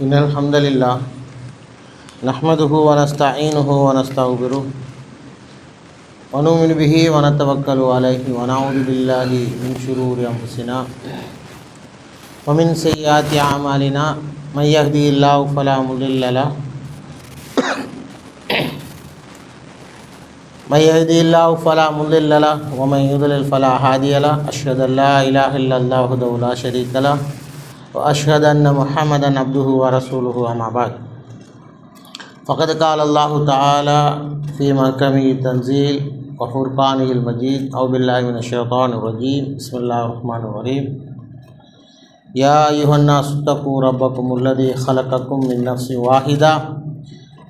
إن الحمد لله نحمده ونستعينه ونستغفره ونؤمن به ونتوكل عليه ونعوذ بالله من شرور أنفسنا ومن سيئات أعمالنا من يهده الله فلا مضل له ومن يضلل فلا هادي له أشهد أن لا إله إلا الله وحده لا شريك له وأشهد أن محمدا عبده ورسوله أما بعد فقد قال الله تعالى في محكمه التنزيل وفرقانه المجيد أعوذ بالله من الشيطان الرجيم بسم الله الرحمن الرحيم يا أيها الناس اتقوا ربكم الذي خلقكم من نفس واحدة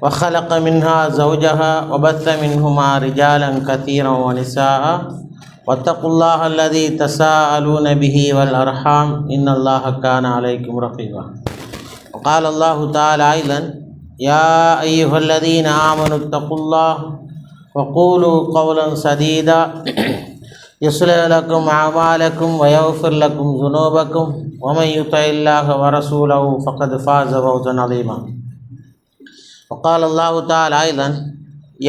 وخلق منها زوجها وبث منهما رجالا كثيرا ونساء واتقوا الله الذي تساءلون به والأرحام إن الله كان عليكم رقيبا وقال الله تعالى أيضا يا أيها الذين آمنوا اتقوا الله وقولوا قولا سديدا يصلح لكم أعمالكم ويغفر لكم ذنوبكم ومن يطع الله ورسوله فقد فاز فوزا عظيما وقال الله تعالى أيضا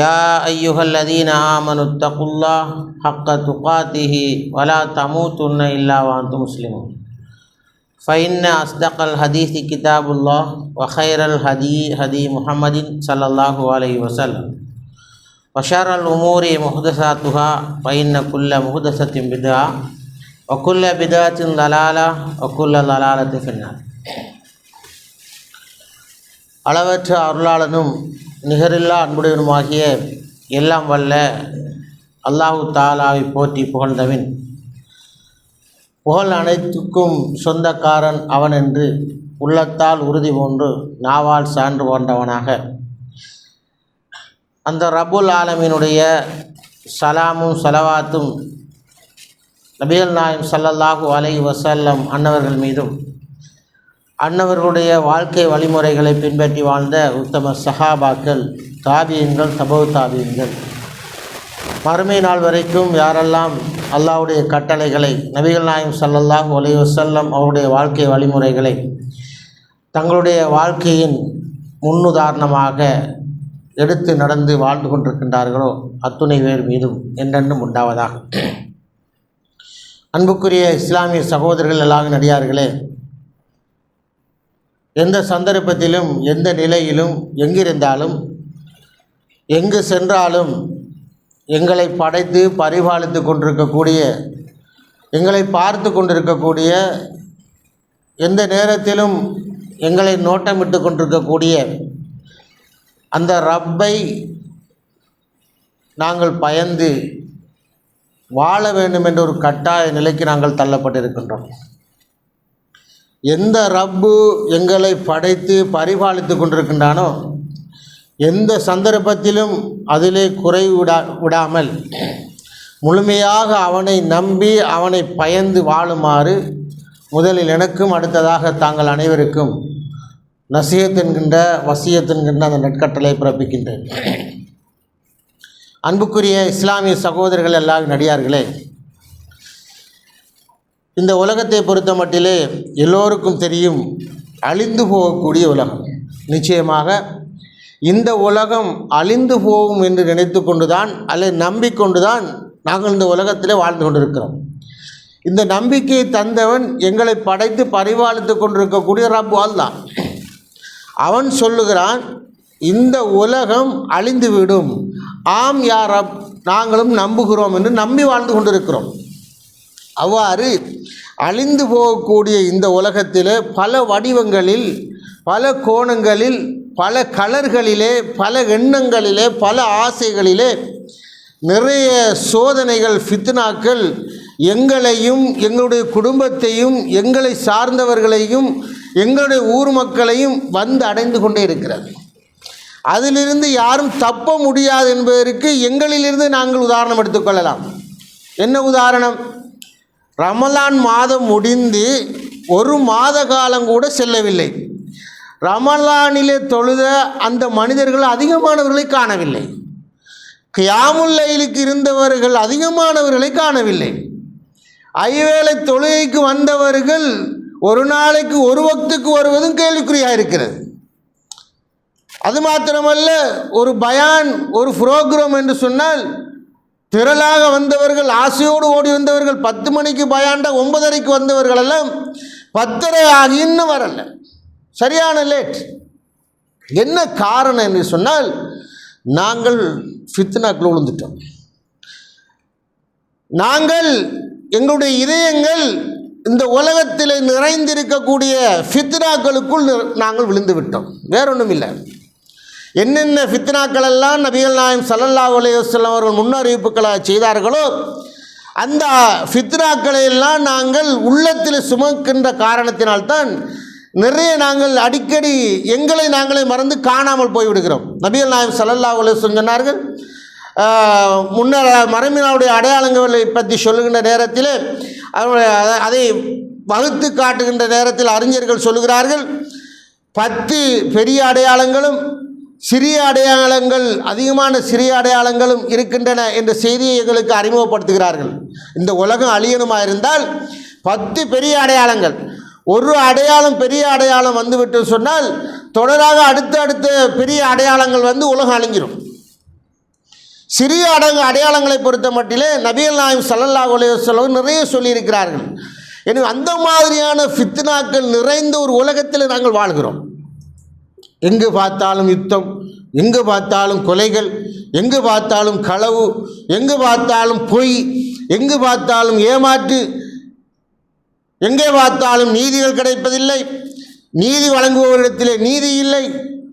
يا أيها الذين آمنوا اتقوا الله حق تقاته ولا تموتن إلا وأنتم مسلمون فإن أصدق الحديث كتاب الله وخير الهدي هدي محمد صلى الله عليه وسلم وشر الأمور محدثاتها فإن كل محدثة بدعة وكل بدعة ضلالة وكل ضلالة في النار. அளவற்ற அருளாளனும் நிகரில்லா அன்புடையனுமாகிய எல்லாம் வல்ல அல்லாஹு தாலாவை போற்றி புகழ்ந்தவன் புகழ் அனைத்துக்கும் சொந்தக்காரன் அவன் என்று உள்ளத்தால் உறுதி போன்று நாவால் சான்று கொண்டவனாக அந்த ரப்புல் ஆலமீனுடைய சலாமும் சலவாத்தும் நபிகள் நாயகம் ஸல்லல்லாஹு அலைஹி வஸல்லம் அன்னவர்கள் மீதும் அன்னவர்களுடைய வாழ்க்கை வழிமுறைகளை பின்பற்றி வாழ்ந்த உத்தம சஹாபாக்கள் தாபியன்கள் தபவு தாபியன்கள் மறுமை நாள் வரைக்கும் யாரெல்லாம் அல்லாஹ்வுடைய கட்டளைகளை நபிகள் நாயகம் ஸல்லல்லாஹு அலைஹி வஸல்லம் அவருடைய வாழ்க்கை வழிமுறைகளை தங்களுடைய வாழ்க்கையின் முன்னுதாரணமாக எடுத்து நடந்து வாழ்ந்து கொண்டிருக்கின்றார்களோ அத்துணை பேர் மீதும் என்றென்றும் உண்டாவதாக. அன்புக்குரிய இஸ்லாமிய சகோதரர்கள் எல்லாம் நடிகார்களே, எந்த சந்தர்ப்பத்திலும் எந்த நிலையிலும் எங்கிருந்தாலும் எங்கு சென்றாலும் எங்களை படைத்து பரிபாலித்து கொண்டிருக்கக்கூடிய எங்களை பார்த்து கொண்டிருக்கக்கூடிய எந்த நேரத்திலும் எங்களை நோட்டமிட்டு கொண்டிருக்கக்கூடிய அந்த ரப்பை நாங்கள் பயந்து வாழ வேண்டும் என்ற ஒரு கட்டாய நிலைக்கு நாங்கள் தள்ளப்பட்டிருக்கின்றோம். எந்த ரப்பு எங்களை படைத்து பரிபாலித்து கொண்டிருக்கின்றானோ எந்த சந்தர்ப்பத்திலும் அதிலே குறை விடாமல் முழுமையாக அவனை நம்பி அவனை பயந்து வாழுமாறு முதலில் எனக்கும் அடுத்ததாக தாங்கள் அனைவருக்கும் நசியத் என்கின்ற வசியத் என்கின்ற அந்த நெற்கட்டளை பிறப்பிக்கின்றேன். அன்புக்குரிய இஸ்லாமிய சகோதரர்கள் எல்லாம் நடிகார்களே, இந்த உலகத்தை பொறுத்த மட்டிலே எல்லோருக்கும் தெரியும், அழிந்து போகக்கூடிய உலகம். நிச்சயமாக இந்த உலகம் அழிந்து போகும் என்று நினைத்து கொண்டுதான் அல்லது நம்பிக்கொண்டுதான் நாங்கள் இந்த உலகத்திலே வாழ்ந்து கொண்டிருக்கிறோம். இந்த நம்பிக்கையை தந்தவன் எங்களை படைத்து பரிபாலித்து கொண்டிருக்கக்கூடிய ரப்பு அல்லாஹ். அவன் சொல்லுகிறான், இந்த உலகம் அழிந்துவிடும், ஆம் யா ரப், நாங்களும் நம்புகிறோம் என்று நம்பி வாழ்ந்து கொண்டிருக்கிறோம். அவ்வாறு அழிந்து போகக்கூடிய இந்த உலகத்திலே பல வடிவங்களில் பல கோணங்களில் பல கலர்களிலே பல எண்ணங்களிலே பல ஆசைகளிலே நிறைய சோதனைகள் ஃபித்னாக்கள் எங்களையும் எங்களுடைய குடும்பத்தையும் எங்களை சார்ந்தவர்களையும் எங்களுடைய ஊர் மக்களையும் வந்து அடைந்து கொண்டே இருக்கிறது. அதிலிருந்து யாரும் தப்ப முடியாது என்பதற்கு எங்களிலிருந்து நாங்கள் உதாரணம் எடுத்துக்கொள்ளலாம். என்ன உதாரணம்? ரமலான் மாதம் முடிந்து ஒரு மாத காலம் கூட செல்லவில்லை. ரமலானிலே தொழுத அந்த மனிதர்கள் அதிகமானவர்களை காணவில்லை. கியாமுல் லைலுக்கு இருந்தவர்கள் அதிகமானவர்களை காணவில்லை. ஐவேளை தொழுகைக்கு வந்தவர்கள் ஒரு நாளைக்கு ஒரு வக்துக்கு வருவதும் கேள்விக்குறியாக இருக்கிறது. அது மாத்திரமல்ல, ஒரு பயான், ஒரு புரோகிராம் என்று சொன்னால் திரளாக வந்தவர்கள், ஆசையோடு ஓடி வந்தவர்கள், 10 மணிக்கு பயான்டா 9:30க்கு வந்தவர்கள் எல்லாம் 10:30 ஆகி இன்னும் வரல, சரியான லேட். என்ன காரணம் என்று சொன்னால், நாங்கள் ஃபித்னாக்குள் விழுந்துட்டோம். நாங்கள், எங்களுடைய இதயங்கள் இந்த உலகத்தில் நிறைந்திருக்கக்கூடிய ஃபித்னாக்களுக்குள் நாங்கள் விழுந்து விட்டோம். வேறொன்றும் இல்லை. என்னென்ன ஃபித்னாக்கள் எல்லாம் நபிகள் நாயகம் ஸல்லல்லாஹு அலைஹி வஸல்லம் அவர்கள் முன்னறிவிப்புகளை செய்தார்களோ அந்த ஃபித்னாக்களை எல்லாம் நாங்கள் உள்ளத்தில் சுமக்கின்ற காரணத்தினால்தான் நிறைய நாங்கள் அடிக்கடி எங்களை நாங்களே மறந்து காணாமல் போய்விடுகிறோம். நபிகள் நாயகம் ஸல்லல்லாஹு அலைஹி வஸல்லம் சொன்னார்கள், முன்னர் மறுமையினுடைய அடையாளங்களை பற்றி சொல்லுகின்ற நேரத்தில் அதை வகுத்து காட்டுகின்ற நேரத்தில் அறிஞர்கள் சொல்லுகிறார்கள், 10 பெரிய அடையாளங்களும் சிறிய அடையாளங்கள், அதிகமான சிறிய அடையாளங்களும் இருக்கின்றன என்ற செய்தியை எங்களுக்கு அறிமுகப்படுத்துகிறார்கள். இந்த உலகம் அழியணுமாக இருந்தால் 10 பெரிய அடையாளங்கள், ஒரு அடையாளம் பெரிய அடையாளம் வந்துவிட்டு சொன்னால் தொடராக அடுத்த பெரிய அடையாளங்கள் வந்து உலகம் அழிஞ்சிடும். சிறிய அடையாளங்களை பொறுத்த மட்டிலே நபிகள் நாயகம் ஸல்லல்லாஹு அலைஹி வஸல்லம் நிறைய சொல்லியிருக்கிறார்கள். எனவே அந்த மாதிரியான ஃபித்னாக்கள் நிறைந்த ஒரு உலகத்தில் நாங்கள் வாழ்கிறோம். எங்கு பார்த்தாலும் யுத்தம், எங்கு பார்த்தாலும் கொலைகள், எங்கு பார்த்தாலும் களவு, எங்கு பார்த்தாலும் பொய், எங்கு பார்த்தாலும் ஏமாற்று, எங்கே பார்த்தாலும் நீதிகள் கிடைப்பதில்லை, நீதி வழங்குபவரிடத்திலே நீதி இல்லை,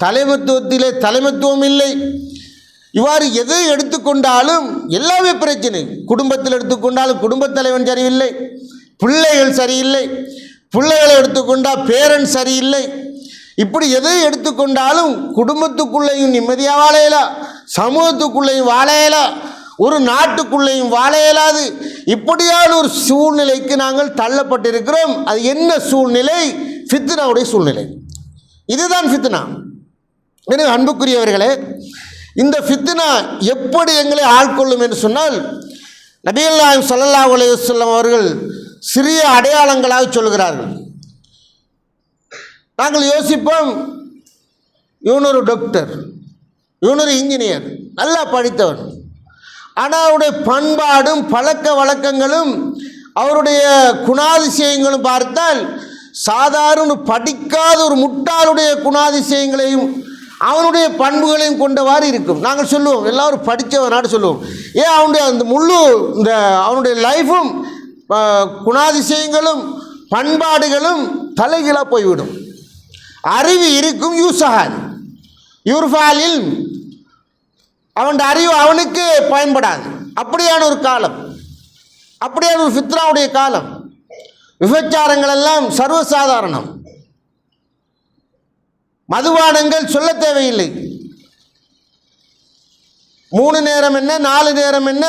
தலைமைத்துவத்திலே தலைமைத்துவம் இல்லை. இவ்வாறு எதை எடுத்துக்கொண்டாலும் எல்லாமே பிரச்சனை. குடும்பத்தில் எடுத்துக்கொண்டாலும் குடும்பத் தலைவன் சரியில்லை, பிள்ளைகள் சரியில்லை, பிள்ளைகளை எடுத்துக்கொண்டால் பேரண்ட்ஸ் சரியில்லை. இப்படி எதை எடுத்துக்கொண்டாலும் குடும்பத்துக்குள்ளேயும் நிம்மதியாக வாழையலா, சமூகத்துக்குள்ளேயும் வாழையலா, ஒரு நாட்டுக்குள்ளேயும் வாழ இயலாது. இப்படியான ஒரு சூழ்நிலைக்கு நாங்கள் தள்ளப்பட்டிருக்கிறோம். அது என்ன சூழ்நிலை? ஃபித்னாவுடைய சூழ்நிலை. இதுதான் ஃபித்னா. எனவே அன்புக்குரியவர்களே, இந்த ஃபித்னா எப்படி எங்களை ஆட்கொள்ளும் என்று சொன்னால், நபிகள் நாயகம் ஸல்லல்லாஹு அலைஹி வஸல்லம் அவர்கள் சிறிய அடையாளங்களாக சொல்கிறார்கள். நாங்கள் யோசிப்போம், இவன் ஒரு டாக்டர், இவன் ஒரு இன்ஜினியர், நல்லா படித்தவன், ஆனால் அவருடைய பண்பாடும் பழக்க வழக்கங்களும் அவருடைய குணாதிசயங்களும் பார்த்தால் சாதாரண படிக்காத ஒரு முட்டாளுடைய குணாதிசயங்களையும் அவனுடைய பண்புகளையும் கொண்டவாறு இருக்கும். நாங்கள் சொல்லுவோம், எல்லோரும் படித்தவனாடு சொல்லுவோம். ஏன் அவனுடைய அந்த இந்த அவனுடைய லைஃபும் குணாதிசயங்களும் பண்பாடுகளும் தலைகீழாக போய்விடும். அறிவு இருக்கும், யூஸ் ஆகாது. யூர்ஃபாலில் அவன் அறிவு அவனுக்கு பயன்படாது. அப்படியான ஒரு காலம், அப்படியான ஒரு ஃபித்னாவுடைய காலம். விபச்சாரங்கள் எல்லாம் சர்வசாதாரணம். மதுபானங்கள் சொல்ல தேவையில்லை. 3 நேரம் என்ன 4 நேரம் என்ன,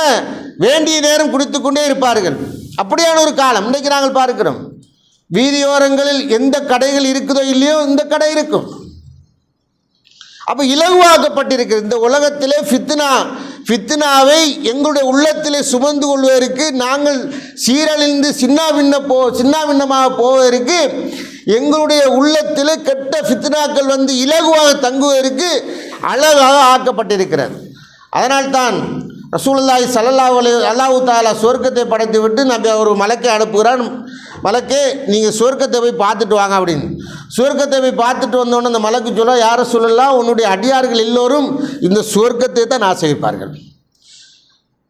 வேண்டிய நேரம் குடித்துக்கொண்டே இருப்பார்கள். அப்படியான ஒரு காலம் இன்றைக்கு நாங்கள் பார்க்கிறோம். வீதியோரங்களில் எந்த கடைகள் இருக்குதோ இல்லையோ இந்த கடை இருக்கும். அப்போ இலகுவாக்கப்பட்டிருக்கிறது இந்த உலகத்திலே. ஃபித்னாவை எங்களுடைய உள்ளத்திலே சுமந்து கொள்வதற்கு, நாங்கள் சீரழிந்து சின்னாபின்னமாக போவதற்கு, எங்களுடைய உள்ளத்தில் கெட்ட ஃபித்னாக்கள் வந்து இலகுவாக தங்குவதற்கு அழகாக ஆக்கப்பட்டிருக்கிறது. அதனால்தான் ரசூலுல்லாஹி ஸல்லல்லாஹு அலைஹி அல்லாஹ் தஆலா சொர்க்கத்தை படைத்து விட்டு நம்ம ஒரு மலக்கை அனுப்புகிறான். மலக்கே, நீங்கள் சொர்க்கத்தை போய் பார்த்துட்டு வாங்க அப்படின்னு. சொர்க்கத்தை போய் பார்த்துட்டு வந்தோன்னே அந்த மலக்கு சொல்ல, யாரை சொல்லலாம், உன்னுடைய அடியார்கள் எல்லோரும் இந்த சொர்க்கத்தை தான் ஆசைப்பார்கள்.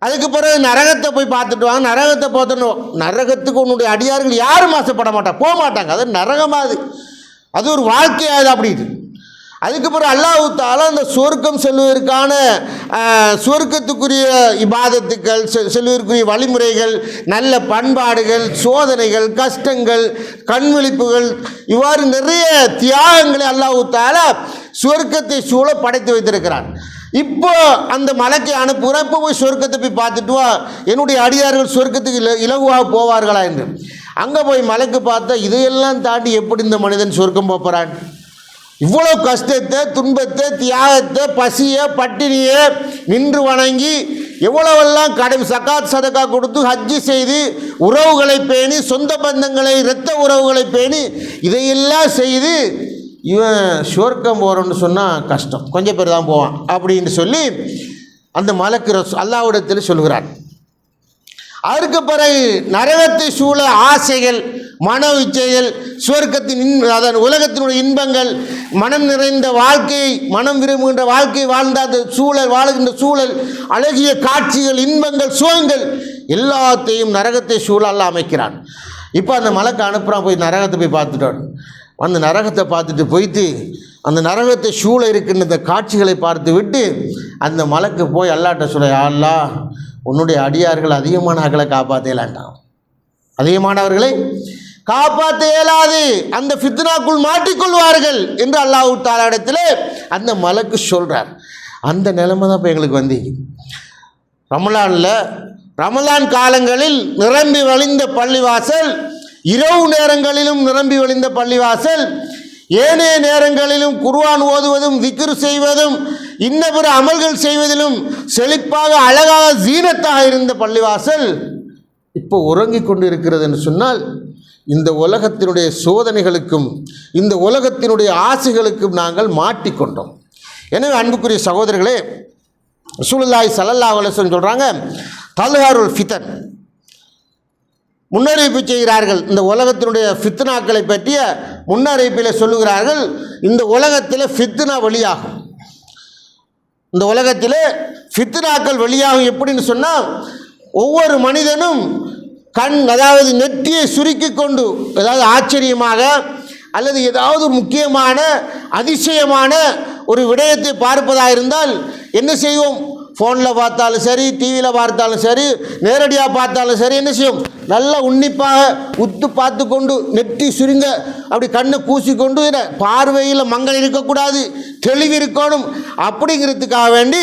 அதுக்கு பிறகு நரகத்தை போய் பார்த்துட்டு வாங்க. நரகத்தை பார்த்தோம், நரகத்துக்கு உன்னுடைய அடியார்கள் யாரும் ஆசைப்பட மாட்டாங்க, போக மாட்டாங்க. அது நரகமாது, அது ஒரு வாழ்க்கையாது அப்படின்னு. அதுக்கு பிறகு அல்லாஹ் தஆலா அந்த சொர்க்கம் செல்வதற்கான சொர்க்கத்துக்குரிய இபாதத்துக்கள், செல்வதற்குரிய வழிமுறைகள், நல்ல பண்பாடுகள், சோதனைகள், கஷ்டங்கள், கண்விழிப்புகள், இவ்வாறு நிறைய தியாகங்களை அல்லாஹ் தஆலா சொர்க்கத்தை சூழ படைத்து வைத்திருக்கிறான். இப்போ அந்த மலக்கை அனுப்புகிறேன், இப்போ போய் சொர்க்கத்தை போய் பார்த்துட்டு வா, என்னுடைய அடியார்கள் சொர்க்கத்துக்கு இலகுவாக போவார்களா என்று. அங்கே போய் மலக்கு பார்த்தா, இதையெல்லாம் தாண்டி எப்படி இந்த மனிதன் சொர்க்கம் போகிறான்? இவ்வளோ கஷ்டத்தை, துன்பத்தை, தியாகத்தை, பசியை, பட்டினியை நின்று வணங்கி எவ்வளவெல்லாம் கடமை சகாத் சதக்கா கொடுத்து ஹஜ்ஜி செய்து உறவுகளை பேணி சொந்த பந்தங்களை இரத்த உறவுகளை பேணி இதையெல்லாம் செய்து இவன் சுவர்க்கம் போகிறோன்னு சொன்னால் கஷ்டம், கொஞ்சம் பேர் தான் போவான் அப்படின்னு சொல்லி அந்த மலக்கு அல்லாஹ்விடத்தில் சொல்கிறான். அதற்கு பிறகு நரகத்தை சூழ ஆசைகள், மன இச்சைகள், சுவர்க்கத்தின் அதன் உலகத்தினுடைய இன்பங்கள், மனம் நிறைந்த வாழ்க்கையை, மனம் விரும்புகின்ற வாழ்க்கை வாழ்ந்த அந்த சூழல், வாழுகின்ற சூழல், அழகிய காட்சிகள், இன்பங்கள், சுகங்கள் எல்லாத்தையும் நரகத்தை சூழ அல்லாஹ் அமைக்கிறான். இப்போ அந்த மலக்கு அனுப்புகிறான், போய் நரகத்தை போய் பார்த்துட்டான். அந்த நரகத்தை பார்த்துட்டு போயிட்டு அந்த நரகத்தை சூழ இருக்கின்ற இந்த காட்சிகளை பார்த்து விட்டு அந்த மலக்கு போய் அல்லாஹ்ட்ட சொல்ல, யா அல்லாஹ், உன்னுடைய அடியார்கள் அதிகமானவர்களை காப்பாற்ற இயலாண்டான், அதிகமானவர்களை காப்பாற்ற இயலாது, அந்த ஃபித்னாக்குள் மாட்டிக்கொள்வார்கள் என்று அல்லாஹ் தஆலா இடத்துல அந்த மலக்கு சொல்கிறார். அந்த நிலைமை தான் இப்போ எங்களுக்கு வந்தீங்க. ரமலான் காலங்களில் நிரம்பி வழிந்த பள்ளிவாசல், இரவு நேரங்களிலும் நிரம்பி வழிந்த பள்ளிவாசல், ஏனைய நேரங்களிலும் குர்ஆன் ஓதுவதும் திக்ர் செய்வதும் இன்ன பிற அமல்கள் செய்வதிலும் செழிப்பாக அழகாக ஜீனத்தாக இருந்த பள்ளிவாசல் இப்போ உறங்கிக் கொண்டு இருக்கிறது என்று சொன்னால், இந்த உலகத்தினுடைய சோதனைகளுக்கும் இந்த உலகத்தினுடைய ஆசைகளுக்கும் நாங்கள் மாட்டிக்கொண்டோம். எனவே அன்புக்குரிய சகோதரர்களே, ரசூலுல்லாஹி ஸல்லல்லாஹு அலைஹி வஸல்லம் சொல்கிறாங்க, தல்ஹாருல் ஃபிதன், முன்னறிவிப்பு செய்கிறார்கள். இந்த உலகத்தினுடைய ஃபித்னாக்களை பற்றிய முன்னறிவிப்பில் சொல்லுகிறார்கள். இந்த உலகத்தில் ஃபித்னா வெளியாகும், இந்த உலகத்தில் ஃபித்னாக்கள் வெளியாகும். எப்படின்னு சொன்னால், ஒவ்வொரு மனிதனும் அதாவது நெற்றியை சுருக்கி கொண்டு, ஏதாவது ஆச்சரியமாக அல்லது ஏதாவது முக்கியமான அதிசயமான ஒரு விடயத்தை பார்ப்பதாக இருந்தால் என்ன செய்வோம்? ஃபோனில் பார்த்தாலும் சரி, டிவியில் பார்த்தாலும் சரி, நேரடியாக பார்த்தாலும் சரி, என்ன செய்யும்? நல்லா உன்னிப்பாக உத்து பார்த்து கொண்டு நெற்றி சுருங்க அப்படி கண்ணை கூசிக்கொண்டு பார்வையில் மங்கள் இருக்கக்கூடாது, தெளிவு இருக்கணும். அப்படிங்கிறதுக்காக வேண்டி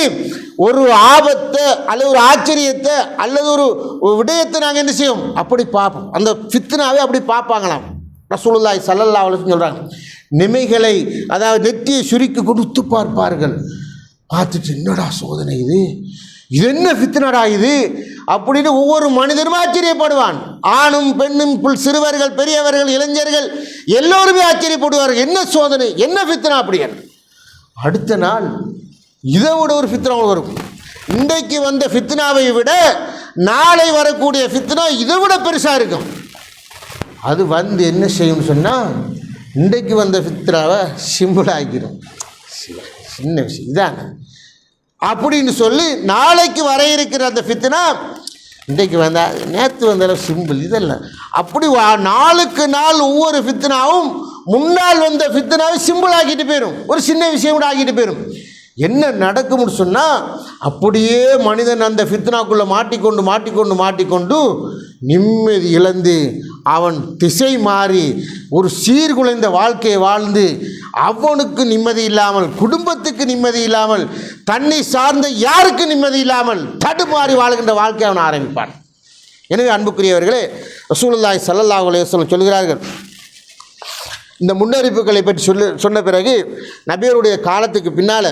ஒரு ஆபத்தை அல்லது ஒரு ஆச்சரியத்தை அல்லது ஒரு விடயத்தை நாங்கள் என்ன செய்வோம்? அப்படி பார்ப்போம். அந்த ஃபித்னாவே அப்படி பார்ப்பாங்களாம். ரசூலுல்லாஹி ஸல்லல்லாஹு அலைஹி வஸல்லம் சொல்கிறாங்க, நிமைகளை அதாவது நெற்றியை சுருக்கி கொண்டு உத்து பார்ப்பார்கள். பார்த்துட்டு என்னடா சோதனை இது, இது என்ன ஃபித்னடா இது அப்படின்னு ஒவ்வொரு மனிதனும் ஆச்சரியப்படுவான். ஆணும் பெண்ணும் சிறுவர்கள் பெரியவர்கள் இளைஞர்கள் எல்லோருமே ஆச்சரியப்படுவார்கள், என்ன சோதனை, என்ன ஃபித்னா அப்படின்னு. அடுத்த நாள் இதை விட ஒரு ஃபித்னா வரும். இன்றைக்கு வந்த ஃபித்னாவை விட நாளை வரக்கூடிய ஃபித்னா இதை விட பெருசாக இருக்கும். அது வந்து என்ன செய்யும்னு சொன்னால், இன்றைக்கு வந்த ஃபித்னாவை சிம்பிளாகிடும். சின்ன விஷயம் இதாங்க அப்படின்னு சொல்லி நாளைக்கு வர இருக்கிற அந்த ஃபித்னா இன்றைக்கு வந்தால் நேற்று வந்தாலும் சிம்பிள் இதெல்லாம் அப்படி நாளுக்கு நாள் ஒவ்வொரு ஃபித்னாவும் முன்னால் வந்த ஃபித்னாவை சிம்பிள் ஆக்கிட்டு போயிடும், ஒரு சின்ன விஷயம் கூட ஆக்கிட்டு போயிடும். என்ன நடக்கும்னு சொன்னால், அப்படியே மனிதன் அந்த ஃபித்னாக்குள்ளே மாட்டிக்கொண்டு நிம்மதி இழந்து அவன் திசை மாறி ஒரு சீர்குலைந்த வாழ்க்கையை வாழ்ந்து அவனுக்கு நிம்மதி இல்லாமல், குடும்பத்துக்கு நிம்மதி இல்லாமல், தன்னை சார்ந்த யாருக்கு நிம்மதி இல்லாமல் தடுமாறி வாழ்கின்ற வாழ்க்கையை அவன் ஆரம்பிப்பான். எனவே அன்புக்குரியவர்களே, ரசூலுல்லாஹி ஸல்லல்லாஹு அலைஹி வஸல்லம் சொல்கிறார்கள், இந்த முன்னறிவிப்புகளை பற்றி சொன்ன பிறகு நபியருடைய காலத்துக்கு பின்னால்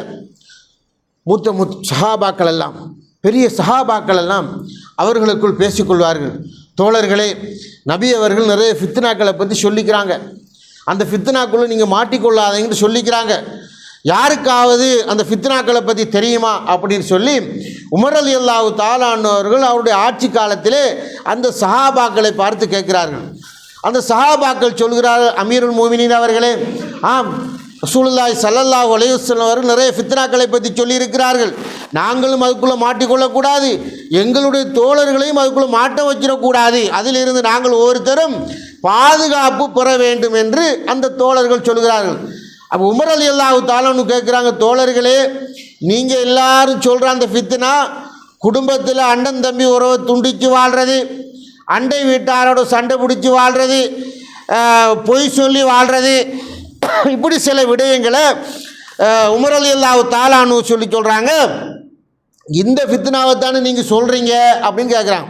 மூத்த சஹாபாக்கள் எல்லாம், பெரிய சஹாபாக்கள் எல்லாம் அவர்களுக்குள் பேசிக்கொள்வார்கள். தோழர்களே, நபி அவர்கள் நிறைய ஃபித்னாக்களை பற்றி சொல்லிக்கிறாங்க, அந்த ஃபித்னாக்குள்ளே நீங்கள் மாட்டிக்கொள்ளாதீங்கன்னு சொல்லிக்கிறாங்க. யாருக்காவது அந்த ஃபித்னாக்களை பற்றி தெரியுமா அப்படின்னு சொல்லி உமர் ரலியல்லாஹு தஆலா அவர்கள் அவருடைய ஆட்சி காலத்திலே அந்த சஹாபாக்களை பார்த்து கேட்கிறார்கள். அந்த சஹாபாக்கள் சொல்கிறார்கள், அமீருல் மோமினீன் அவர்களே, ஆம், ரசூலுல்லாஹி ஸல்லல்லாஹு அலைஹி வஸல்லம் அவர்கள் நிறைய ஃபித்னாக்களை பற்றி சொல்லியிருக்கிறார்கள். நாங்களும் அதுக்குள்ளே மாட்டிக்கொள்ளக்கூடாது, எங்களுடைய தோழர்களையும் அதுக்குள்ளே மாட்ட வச்சிடக்கூடாது, அதிலிருந்து நாங்கள் ஒவ்வொருத்தரும் பாதுகாப்பு பெற வேண்டும் என்று அந்த தோழர்கள் சொல்கிறார்கள். அப்போ உமர் ரலியல்லாஹு தஆலா கேட்குறாங்க, தோழர்களே, நீங்கள் எல்லாரும் சொல்கிற அந்த ஃபித்னா குடும்பத்தில் அண்ணன் தம்பி உறவை துண்டித்து வாழ்கிறது, அண்டை வீட்டாரோட சண்டை பிடிச்சி வாழ்கிறது, பொய் சொல்லி வாழ்கிறது, இப்படி சில விடயங்களை உமர் ரலியல்லாஹு தஆலா சொல்கிறாங்க. இந்த ஃபித்னாவைத்தானே நீங்கள் சொல்கிறீங்க அப்படின்னு கேட்குறாங்க.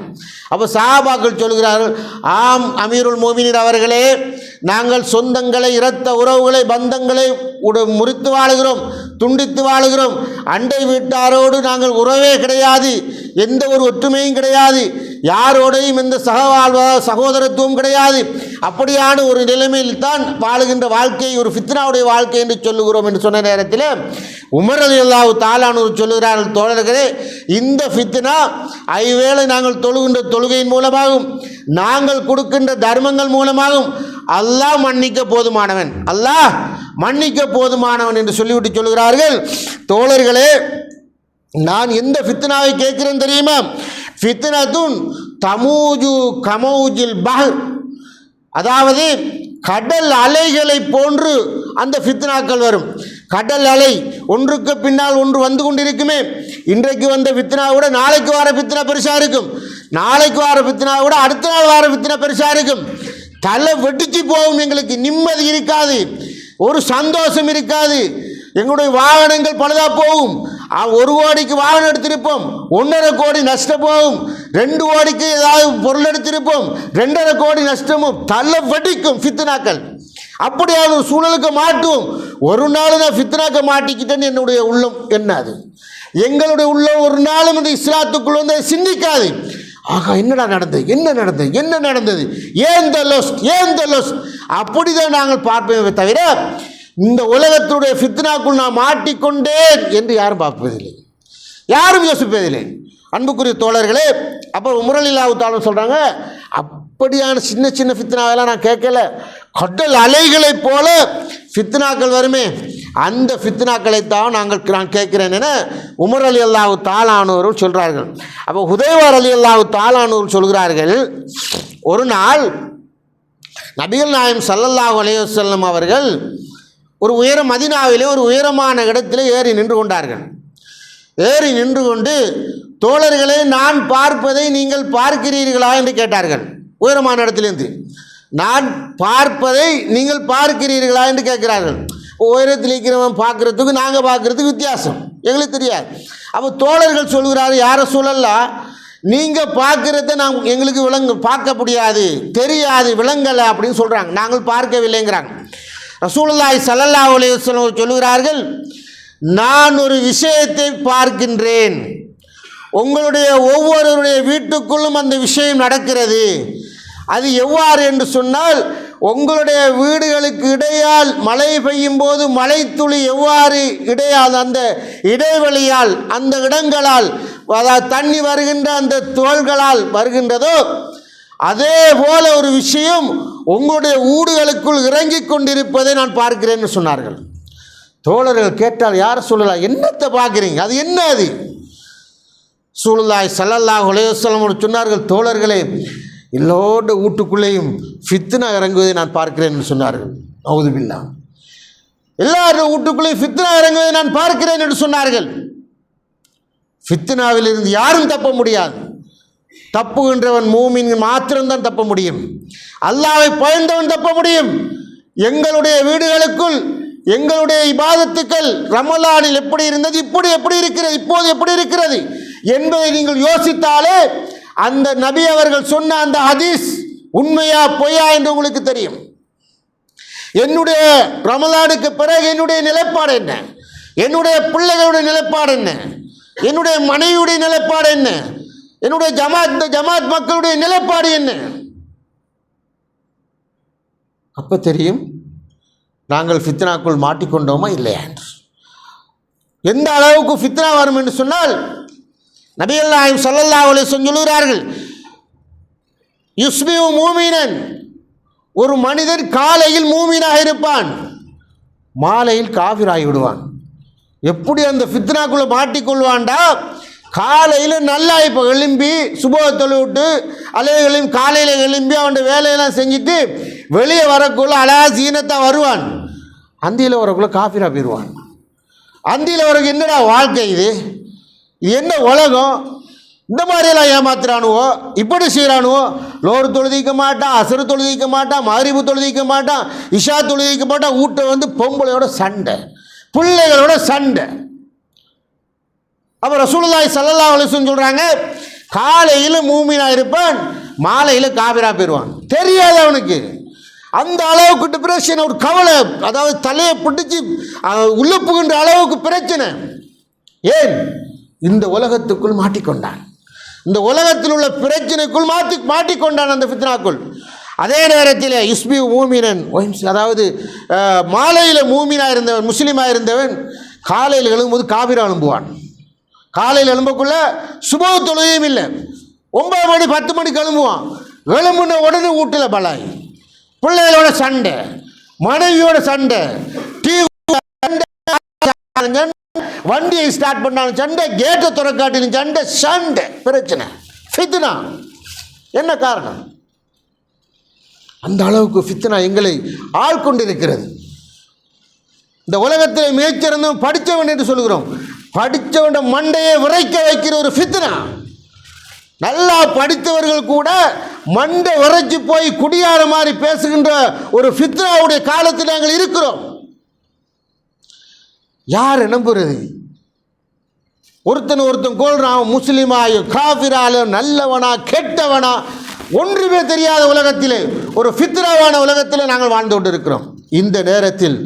அப்போ சஹாபாக்கள் சொல்கிறார்கள், ஆம் அமீருல் மோமினீன் அவர்களே, நாங்கள் சொந்தங்களை, இரத்த உறவுகளை, பந்தங்களை முறித்து வாழுகிறோம், துண்டித்து வாழுகிறோம், அண்டை வீட்டாரோடு நாங்கள் உறவே கிடையாது, எந்த ஒரு ஒற்றுமையும் கிடையாது, யாரோடையும் எந்த சகோதரத்துவம் கிடையாது. அப்படியான ஒரு நிலைமையில் தான் வாழுகின்ற வாழ்க்கை ஒரு ஃபித்னாவுடைய வாழ்க்கை என்று சொல்லுகிறோம் என்று சொன்ன நேரத்தில் உமர் ரலியல்லாஹு தஆலா அன்ஹு சொல்லுகிறார்கள், தோழர்களே, இந்த ஃபித்னா ஐவேளை நாங்கள் தொழுகின்ற தொழுகையின் மூலமாகவும் நாங்கள் கொடுக்கின்ற தர்மங்கள் மூலமாகவும் அல்லாஹ் மன்னிக்க போதுமானவன், அல்லாஹ் மன்னிக்க போதுமானவன் என்று சொல்லிவிட்டு சொல்கிறார்கள். தோழர்களே, நான் எந்த ஃபித்னாவை கேட்கிறேன் தெரியுமா? ஃபித்னத்துன் தமூஜு கமௌஜில் பஹர், அதாவது கடல் அலைகளை போன்று அந்த ஃபித்னாக்கள் வரும். கடல் அலை ஒன்றுக்கு பின்னால் ஒன்று வந்து கொண்டிருக்குமே. இன்றைக்கு வந்த ஃபித்னா விட நாளைக்கு வர ஃபித்னா பெருசாக இருக்கும், நாளைக்கு வர ஃபித்னா விட அடுத்த நாள் வர ஃபித்னா பெருசாக இருக்கும். தலை வெடிச்சு போகும், எங்களுக்கு நிம்மதி இருக்காது, ஒரு சந்தோஷம் இருக்காது, எங்களுடைய வாகனங்கள் பழுதாக போகும். 1 கோடிக்கு வாகனம் எடுத்திருப்போம், 1.5 கோடி நஷ்டம் போகும். 2 கோடிக்கு ஏதாவது பொருள் எடுத்திருப்போம், 2.5 கோடி நஷ்டமும். தலை வெடிக்கும் ஃபித்னாக்கள். அப்படியான ஒரு சூழலுக்கு மாட்டுவோம். ஒரு நாள் நான் ஃபித்னாக்க மாட்டிக்கிட்டேன்னு என்னுடைய உள்ளம் என்னாது, எங்களுடைய உள்ளம் ஒரு நாளும் இந்த இஸ்லாத்துக்குள் வந்து சிந்திக்காது. ஆகா, என்னடா நடந்தது, என்ன நடந்தது, என்ன நடந்தது, ஏன் த லொஸ், அப்படிதான் நாங்கள் பார்ப்போமே தவிர இந்த உலகத்துடைய ஃபித்னாக்குள் நான் மாட்டிக்கொண்டேன் என்று யாரும் பார்ப்பதில்லை, யாரும் யோசிப்பதில்லை. அன்புக்குரிய தோழர்களே, அப்போ உமர் ரலியல்லாஹு தஆலா சொல்கிறாங்க, அப்படியான சின்ன சின்ன ஃபித்னாவெல்லாம் நான் கேட்கல, கடல் அலைகளைப் போல ஃபித்னாக்கள் வருமே, அந்த ஃபித்னாக்களைத்தான் நான் கேட்கிறேன் என உமர் ரலியல்லாஹு தஆலா அன்ஹு சொல்கிறார்கள். அப்போ ஹுதைவா ரலியல்லாஹு தஆலா அன்ஹு சொல்கிறார்கள், ஒரு நாள் நபிகள் நாயகம் ஸல்லல்லாஹு அலைஹி வஸல்லம் அவர்கள் ஒரு மதீனாவிலே ஒரு உயரமான இடத்தில் ஏறி நின்று கொண்டார்கள். ஏறி நின்று கொண்டு, தோழர்களே, நான் பார்ப்பதை நீங்கள் பார்க்கிறீர்களா என்று கேட்டார்கள். உயரமான இடத்திலிருந்து நான் பார்ப்பதை நீங்கள் பார்க்கிறீர்களா என்று கேட்கிறார்கள். உயரத்தில் இருக்கிறவன் பார்க்குறதுக்கு நாங்கள் பார்க்குறதுக்கு வித்தியாசம் எங்களுக்கு தெரியாது. அப்போ தோழர்கள் சொல்கிறாரு, யார சொல்லலாம், நீங்கள் பார்க்குறத நான் எங்களுக்கு பார்க்க முடியாது, தெரியாது, விளங்கலை அப்படின்னு சொல்கிறாங்க. நாங்கள் பார்க்கவில்லைங்கிறாங்க. ரசூலுல்லாஹி ஸல்லல்லாஹு அலைஹி வஸல்லம் சொல்கிறார்கள், நான் ஒரு விஷயத்தை பார்க்கின்றேன், உங்களுடைய ஒவ்வொருவருடைய வீட்டுக்குள்ளும் அந்த விஷயம் நடக்கிறது. அது எவ்வாறு என்று சொன்னால், உங்களுடைய வீடுகளுக்கு இடையால் மழை பெய்யும் போது மழை துளி எவ்வாறு இடையால் அந்த இடைவெளியால் அந்த இடங்களால் அதாவது தண்ணி வருகின்ற அந்த தோள்களால் வருகின்றதோ, அதே போல ஒரு விஷயம் உங்களுடைய ஊடுகளுக்குள் இறங்கி கொண்டிருப்பதை நான் பார்க்கிறேன் என்று சொன்னார்கள். தோழர்கள் கேட்டால் யார் சொல்லலாம், என்னத்தை பார்க்குறீங்க, அது என்ன? அது ரசூலுல்லாஹி ஸல்லல்லாஹு அலைஹி வஸல்லம் சொன்னார்கள், தோழர்களே, எல்லோருடைய வீட்டுக்குள்ளேயும் ஃபித்னா இறங்குவதை நான் பார்க்கிறேன் என்று சொன்னார்கள். அவுது பில்லாஹ், எல்லாருடைய வீட்டுக்குள்ளேயும் ஃபித்னா இறங்குவதை நான் பார்க்கிறேன் என்று சொன்னார்கள். ஃபித்னாவில் இருந்து யாரும் தப்ப முடியாது, தப்புகின்றவன் மூமின் மாத்திரம்தான் தப்ப முடியும், அல்லாஹ்வை பயந்தவன் தப்ப முடியும். எங்களுடைய வீடுகளுக்குள் எங்களுடைய இபாதத்துக்கள் ரமலானில் எப்படி இருந்தது, எப்படி இருக்கிறது, இப்போது எப்படி இருக்கிறது என்பதை நீங்கள் யோசித்தாலே அந்த நபி அவர்கள் சொன்ன அந்த ஹதீஸ் உண்மையா பொய்யா என்று உங்களுக்கு தெரியும். என்னுடைய ரமலானுக்கு பிறகு என்னுடைய நிலைப்பாடு என்ன, என்னுடைய பிள்ளைகளுடைய நிலைப்பாடு என்ன, என்னுடைய மனைவியுடைய நிலைப்பாடு என்ன, என்னுடைய ஜமாத் மக்களுடைய நிலைப்பாடு என்ன, அப்போ தெரியும் நாங்கள் ஃபித்னாக்குள் மாட்டிக்கொண்டோமா இல்லையா என்று. எந்த அளவுக்கு ஃபித்னா வரும் என்று சொன்னால், நபிகள் நாயகம் ஸல்லல்லாஹு அலைஹி வஸல்லம் சொல்கிறார்கள், யுஸ்பிஹு மூமினன், ஒரு மனிதன் காலையில் மூமினாக இருப்பான், மாலையில் காஃபிராகி விடுவான். எப்படி அந்த ஃபித்னாக்குள்ளே மாட்டிக்கொள்வான்டா, காலையில் நல்லா இப்போ எழும்பி சுபஹ் தொழுவிட்டு அலைகளையும் காலையில் எழும்பி அவன் வேலையெல்லாம் செஞ்சுட்டு வெளியே வரக்குள்ள அழகா சீனத்தான் வருவான், அந்தியில் வரக்குள்ள காஃபிரா போயிடுவான். அந்தியில் வரக்கு என்னடா வாழ்க்கை இது, என்ன உலகம், இந்த மாதிரியெல்லாம் ஏமாத்துறானுவோ, இப்படி செய்கிறானுவோ, லோர் தொழுதிக்க மாட்டான், அசரு தொழுதிக்க மாட்டான், மகரிபு தொழுதிக்க மாட்டான், இஷா தொழுதிக்க மாட்டான், வீட்டை வந்து பொம்பளையோட சண்டை, பிள்ளைகளோட சண்டை. அப்போ ரசூலுல்லாஹி ஸல்லல்லாஹு அலைஹி வஸல்லம் சொல்கிறாங்க, காலையில் மூமினாக இருப்பான், மாலையில் காபிரா போயிடுவான். தெரியாது அவனுக்கு, அந்த அளவுக்கு டிப்ரெஷன், ஒரு கவலை, அதாவது தலையை பிடிச்சி உள்ளுப்புகின்ற அளவுக்கு பிரச்சனை. ஏன்? இந்த உலகத்துக்குள் மாட்டிக்கொண்டான். இந்த உலகத்தில் உள்ள பிரச்சனைக்குள் மாட்டிக்கொண்டான் அந்த ஃபித்னாக்குள். அதே நேரத்தில் இஸ்பி மூமினன், அதாவது மாலையில் மூமினாக இருந்தவன், முஸ்லீமாக இருந்தவன் காலையில் எழும்பும்போது காபிரா எழும்புவான். காலையில் எழும்பக்குள்ள சுப தொழுகையும் இல்லை, 9 மணி 10 மணிக்கு எழும்புவான். எழும்புன உடனே வீட்டில் பலாய், பிள்ளைகளோட சண்டை, மனைவியோட சண்டை, வண்டியை ஸ்டார்ட் பண்ணாலும் சண்டை, கேட்டை துறக்காட்டிலும் சண்டை, சண்டை பிரச்சனை, ஃபித்னா. என்ன காரணம்? அந்த அளவுக்கு ஃபித்னா எங்களை ஆள்கொண்டிருக்கிறது. இந்த உலகத்தில் மிகச்சிறந்தவன் படித்தவன் என்று சொல்கிறோம். படித்தவன் மண்டையை விரைக்க வைக்கிற ஒரு ஃபித்னா. நல்லா படித்தவர்கள் கூட மண்டை விரைச்சி போய் குடியார மாதிரி பேசுகின்ற ஒரு ஃபித்னாவுடைய காலத்தில் நாங்கள் இருக்கிறோம். யார் நம்புறது? ஒருத்தன் கொள்றான், முஸ்லிமாயோ காஃபிராலோ, நல்லவனா கெட்டவனா ஒன்றுமே தெரியாத உலகத்திலே, ஒரு ஃபித்னாவான உலகத்தில் நாங்கள் வாழ்ந்து கொண்டு இருக்கிறோம். இந்த நேரத்தில்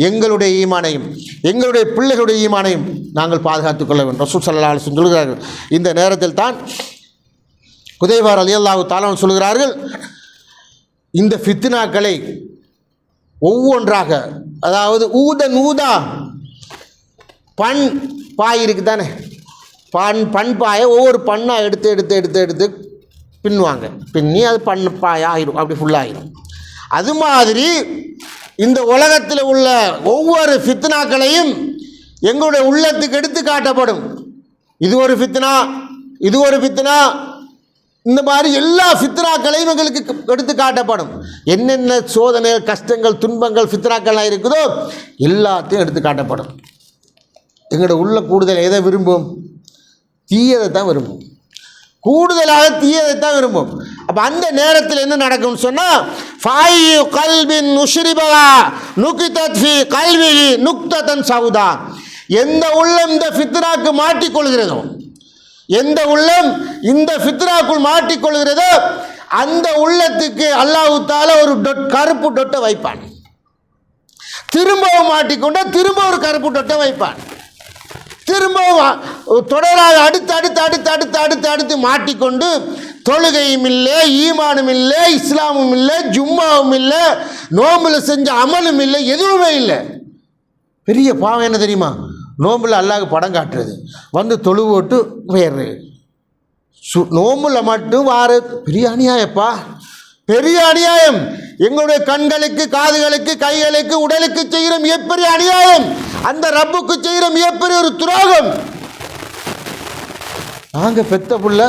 எங்களுடைய ஈமானையும் எங்களுடைய பிள்ளைகளுடைய ஈமானையும் நாங்கள் பாதுகாத்துக் கொள்ள வேண்டும். ரசூல் ஸல்லல்லாஹு அலைஹி வஸல்லம் சொல்கிறார்கள். இந்த நேரத்தில் தான் ஹுதைபா ரலியல்லாஹு தஆலா சொல்கிறார்கள், இந்த ஃபித்னாக்களை ஒவ்வொன்றாக, அதாவது ஊதா பண் பாய் இருக்குது தானே, பண் பாயை ஒவ்வொரு பண்ணாக எடுத்து பின்னுவாங்க. பின்னி அது பாய் ஆகிடும், அப்படி ஃபுல்லாகிடும். அது மாதிரி இந்த உலகத்தில் உள்ள ஒவ்வொரு ஃபித்னாக்களையும் எங்களுடைய உள்ளத்துக்கு எடுத்து காட்டப்படும். இது ஒரு ஃபித்னா, இது ஒரு ஃபித்னா, இந்த மாதிரி எல்லா ஃபித்னாக்களையும் எங்களுக்கு எடுத்து காட்டப்படும். என்னென்ன சோதனைகள், கஷ்டங்கள், துன்பங்கள், ஃபித்னாக்கள்லாம் இருக்குதோ எல்லாத்தையும் எடுத்து காட்டப்படும். எங்களோட உள்ள கூடுதல் எதை விரும்பும்? தீயதை தான் விரும்பும், கூடுதலாக தீயதை தான் விரும்பும். அப்போ அந்த நேரத்தில் என்ன நடக்கும்னு சொன்னால், ஃபாயு கல்பின் நுஷ்ரிபா நுகிதத் ஃபி கல்விஹி நுக்ததன் சவுதா. எந்த உள்ளம் இந்த ஃபித்னாக்கு மாட்டிக்கொள்கிறதோ, எந்த உள்ளம் இந்த ஃபித்னாக்குள் மாட்டிக்கொள்கிறதோ அந்த உள்ளத்துக்கு அல்லாஹ் தஆலா ஒரு கருப்பு டொட்டை வைப்பான். திரும்பவும் மாட்டிக்கொண்ட திரும்ப ஒரு கருப்பு டொட்டை வைப்பான். திரும்பவும் தொடராக அடுத்து மாட்டிக்கொண்டு தொழுகையும் இல்லை, ஈமானும் இல்லை, இஸ்லாமும் இல்லை, ஜும்மாவும் இல்லை, நோம்பில் செஞ்ச அமலும் இல்லை, எதுவுமே இல்லை. பெரிய பாவம் என்ன தெரியுமா? நோம்பில் அல்லாஹ்க்கு படம் காட்டுறது, வந்து தொழு போட்டு போயிடுறது. நோம்பில் மட்டும் வார பெரிய அநியாயப்பா, பெரிய அநியாயம். எங்களுடைய கண்களுக்கு, காதுகளுக்கு, கைகளுக்கு, உடலுக்கு செய்கிற மிகப்பெரிய அநியாயம். அந்த ரப்புக்கு செய்கிற மிகப்பெரிய ஒரு துரோகம். நாங்கள் பெத்த புள்ள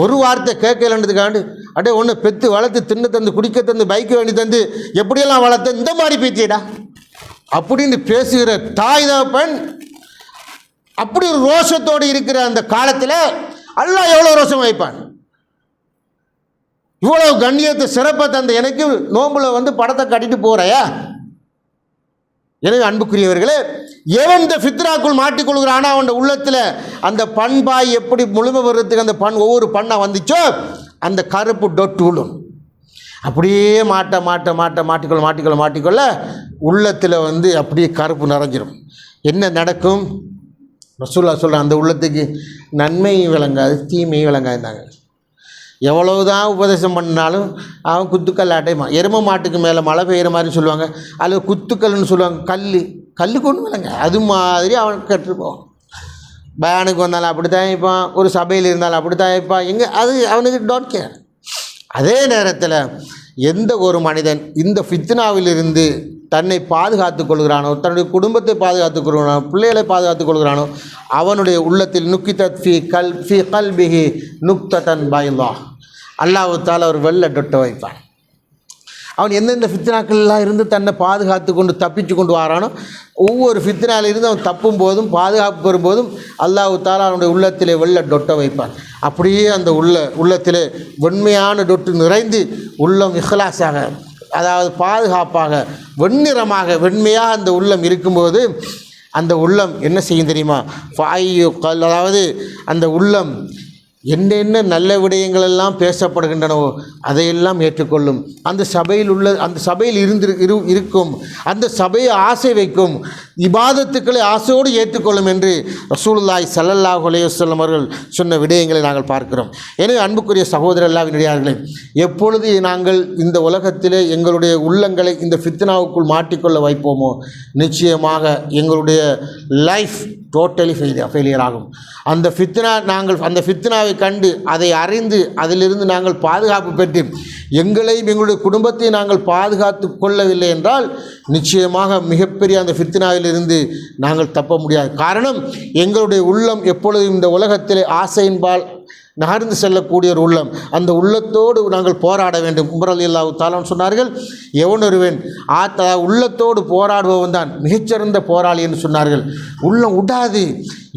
ஒரு வார்த்தை கேட்கலன்றதுக்காண்டு அடே ஒன்று பெற்று வளர்த்து தின்னு தந்து குடிக்க தந்து பைக்கு வேண்டி தந்து எப்படியெல்லாம் வளர்த்த இந்த மாதிரி பேத்தியடா அப்படின்னு பேசுகிற தாய் தகப்பன் அப்படி ஒரு ரோஷத்தோடு இருக்கிற அந்த காலத்தில் அல்லாஹ் எவ்வளோ ரோஷம் வைப்பான்? இவ்வளவு கண்ணியத்தை சிறப்பை தந்த எனக்கு நோம்புல வந்து படத்தை கட்டிட்டு போறையா? எனவே அன்புக்குரியவர்களே, எவன் இந்த ஃபித்னாக்குள் மாட்டிக்கொள்கிறானா அவன் உள்ளத்தில் அந்த பண்பாய் எப்படி முழுமை வருறதுக்கு அந்த ஒவ்வொரு பண்ணாக வந்துச்சோ அந்த கருப்பு டொட்டு விழும். அப்படியே மாட்டிக்கொள்ள உள்ளத்தில் வந்து அப்படியே கருப்பு நிறைஞ்சிடும். என்ன நடக்கும்? ரசூலுல்லாஹ் சொல்கிறான், அந்த உள்ளத்துக்கு நன்மை விளங்காது, தீமை விளங்காதுந்தாங்க. எவ்வளவுதான் உபதேசம் பண்ணாலும் அவன் குத்துக்கல்லாட்டையுமா. எரும மாட்டுக்கு மேலே மழை பெய்கிற மாதிரி சொல்லுவாங்க, அல்லது குத்துக்கல்னு சொல்லுவாங்க. கல் கொண்டு விளங்க அது மாதிரி அவன் கற்றுப்போம். பயானுக்கு வந்தாலும் அப்படி தான் இருப்பான், ஒரு சபையில் இருந்தாலும் அப்படி தான் இருப்பான். எங்கே அது அவனுக்கு டோன்ட் கேர். அதே நேரத்தில் எந்த ஒரு மனிதன் இந்த ஃபித்னாவிலிருந்து தன்னை பாதுகாத்துக் கொள்கிறானோ, தன்னுடைய குடும்பத்தை பாதுகாத்துக் கொள்கிறானோ, பிள்ளைகளை பாதுகாத்துக் கொள்கிறானோ, அவனுடைய உள்ளத்தில் நுக்கிதத் ஃபி கல்பிஹி நுக்ததன் பைலாஹ், அல்லாஹ் தஆலா ஒரு வெள்ளை டொட்டை வைப்பான். அவன் எந்தெந்த ஃபித்னாக்கள்லாம் இருந்து தன்னை பாதுகாத்து கொண்டு தப்பிச்சு கொண்டு வரானோ, ஒவ்வொரு ஃபித்னாலிருந்து அவன் தப்பும் போதும் பாதுகாப்பு பெறும்போதும் அல்லாஹ் தஆலா அவனுடைய உள்ளத்திலே வெள்ளை டொட்டை வைப்பான். அப்படியே அந்த உள்ளத்திலே வெண்மையான டொட்டு நிறைந்து உள்ளம் இஹ்லாஸாக, அதாவது பாதுகாப்பாக, வெண்ணிறமாக, வெண்மையாக அந்த உள்ளம் இருக்கும்போது அந்த உள்ளம் என்ன செய்யும் தெரியுமா? அதாவது அந்த உள்ளம் என்னென்ன நல்ல விடயங்கள் எல்லாம் பேசப்படுகின்றனவோ அதையெல்லாம் ஏற்றுக்கொள்ளும். அந்த சபையில் இருக்கும், அந்த சபையை ஆசை வைக்கும், இபாதத்துக்களை ஆசையோடு ஏற்றுக்கொள்ளும் என்று ரசூலுல்லாஹி ஸல்லல்லாஹு அலைஹி வஸல்லம் அவர்கள் சொன்ன விடயங்களை நாங்கள் பார்க்கிறோம். எனவே அன்புக்குரிய சகோதரர் அல்லாஹ்வினுடையார்களே, எப்பொழுது நாங்கள் இந்த உலகத்திலே எங்களுடைய உள்ளங்களை இந்த ஃபித்னாவுக்குள் மாட்டிக்கொள்ள வைப்போமோ நிச்சயமாக எங்களுடைய லைஃப் டோட்டலி ஃபெயிலியர் ஆகும். அந்த ஃபித்னாவை கண்டு அதை அறிந்து அதிலிருந்து நாங்கள் பாதுகாப்பு பெற்று எங்களையும் எங்களுடைய குடும்பத்தை நாங்கள் பாதுகாத்து கொள்ளவில்லை என்றால் நிச்சயமாக மிகப்பெரிய அந்த ஃபித்னாவிலிருந்து நாங்கள் தப்ப முடியாது. காரணம், எங்களுடைய உள்ளம் எப்பொழுதும் இந்த உலகத்திலே ஆசையின்பால் நகர்ந்து செல்லக்கூடிய ஒரு உள்ளம். அந்த உள்ளத்தோடு நாங்கள் போராட வேண்டும். உமர் ரலியல்லாஹு தஆலா சொன்னார்கள், எவனொருவன் உள்ளத்தோடு போராடுபவன் தான் மிகச்சிறந்த போராளி என்று சொன்னார்கள். உள்ளம் விடாது.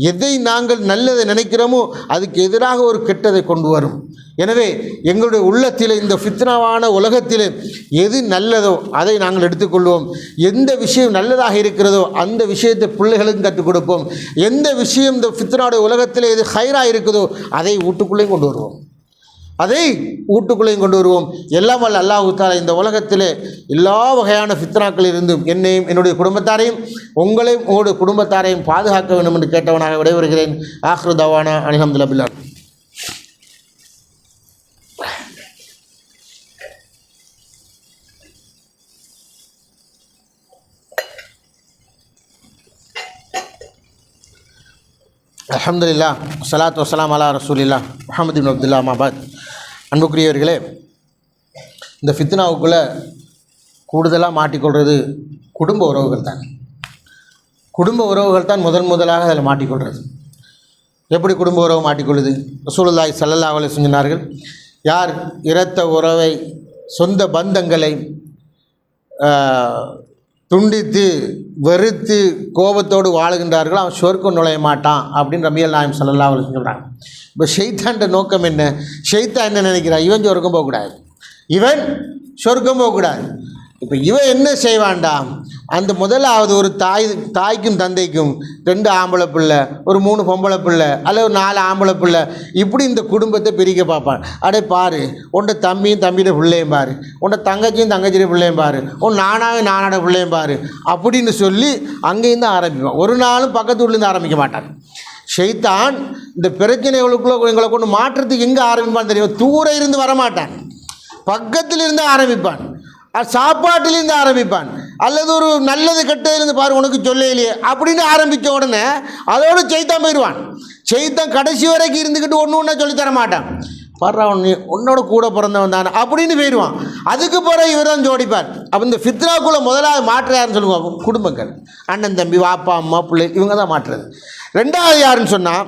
எதை நாங்கள் நல்லதை நினைக்கிறோமோ அதுக்கு எதிராக ஒரு கெட்டதை கொண்டு வரும். எனவே எங்களுடைய உள்ளத்தில் இந்த ஃபித்னாவான உலகத்தில் எது நல்லதோ அதை நாங்கள் எடுத்துக்கொள்வோம். எந்த விஷயம் நல்லதாக இருக்கிறதோ அந்த விஷயத்தை பிள்ளைகளுக்கும் கற்றுக் கொடுப்போம். எந்த விஷயம் இந்த ஃபித்னாவுடைய உலகத்தில் எது ஹைராக இருக்குதோ அதை வீட்டுக்குள்ளேயும் கொண்டு வருவோம். எல்லாம் வல்ல அல்லாஹ் தஆலா இந்த உலகத்திலே எல்லா வகையான ஃபித்னாக்களில் இருந்தும் என்னையும் என்னுடைய குடும்பத்தாரையும் உங்களையும் உங்களுடைய குடும்பத்தாரையும் பாதுகாக்க வேண்டும் என்று கேட்டவனாக விடைபெறுகிறேன். ஆக்ரு தவானா அல்ஹம்துலில்லாஹி பில்லாஹ். அல்ஹம்துலில்லாஹ் ஸலாத்து வஸ்ஸலாம் அலா ரசூலில்லாஹ் முஹம்மது இப்னு அப்துல்லாஹ் அம்மாபாத். அன்புக்குரியவர்களே, இந்த ஃபித்னாவுக்குள்ளே கூடுதலாக மாட்டிக்கொள்வது குடும்ப உறவுகள் தான் முதலாக அதில் மாட்டிக்கொள்வது. எப்படி குடும்ப உறவு மாட்டிக்கொள்ளுது? ரசூலுல்லாஹி ஸல்லல்லாஹு அலைஹி வஸல்லம் சொன்னார்கள், யார் இரத்த உறவை சொந்த பந்தங்களை துண்டித்து வெறுத்து கோபத்தோடு வாழுகின்றார்களோ அவன் சொர்க்கம் நுழைய மாட்டான் அப்படின்னு நபிகள் நாயகம் ஸல்லல்லாஹு அலைஹி வஸல்லம் சொல்கிறாங்க. இப்போ ஷைத்தான்ட நோக்கம் என்ன? ஷைத்தான் என்ன நினைக்கிறான்? இவன் சொர்க்கம் போகக்கூடாது, இவன் சொர்க்கம் போகக்கூடாது. இப்போ இவன் என்ன செய்வான்டா, அந்த முதலாவது ஒரு தாய்க்கும் தந்தைக்கும் 2 ஆம்பளை பிள்ளை, ஒரு 3 பொம்பளை பிள்ளை, அல்ல ஒரு 4 ஆம்பளை பிள்ளை, இப்படி இந்த குடும்பத்தை பிரிக்க பார்ப்பான். அடே பாரு, உன்ட தம்பியும் தம்பியோட பிள்ளையும் பாரு, உன்ட தங்கச்சியும் தங்கச்சியோட பிள்ளையும் பாரு, உன் நானோட பிள்ளையும் பாரு அப்படின்னு சொல்லி அங்கேயும் தான் ஆரம்பிப்பான். ஒரு நாளும் பக்கத்து வீட்டிலேருந்து ஆரம்பிக்க மாட்டான். ஷைத்தான் இந்த பிரச்சனைகளுக்குள்ளே எங்களை கொண்டு மாற்றத்துக்கு எங்கே ஆரம்பிப்பான்னு தெரியும். தூரம் இருந்து வரமாட்டான், பக்கத்தில் இருந்து ஆரம்பிப்பான், சாப்பாட்டிலேருந்து ஆரம்பிப்பான், அல்லது ஒரு நல்லது கெட்டதுலேருந்து பாரு உனக்கு சொல்லலையே அப்படின்னு ஆரம்பித்த உடனே அதோடு சைத்தான் போயிடுவான். சைத்தான் கடைசி வரைக்கும் இருந்துக்கிட்டு ஒன்று சொல்லித்தர மாட்டான். பாரு உன்னோட கூட பிறந்தவன் தானே அப்படின்னு போயிடுவான். அதுக்கு பிறகு இவர் தான் ஜோடிப்பார். அப்போ இந்த ஃபித்னாக்குள்ளே முதலாவது மாற்ற யாருன்னு சொல்லுவாங்க? குடும்பங்கள், அண்ணன் தம்பி, வாப்பா அம்மா பிள்ளை, இவங்க தான் மாற்றுறது. ரெண்டாவது யாருன்னு சொன்னால்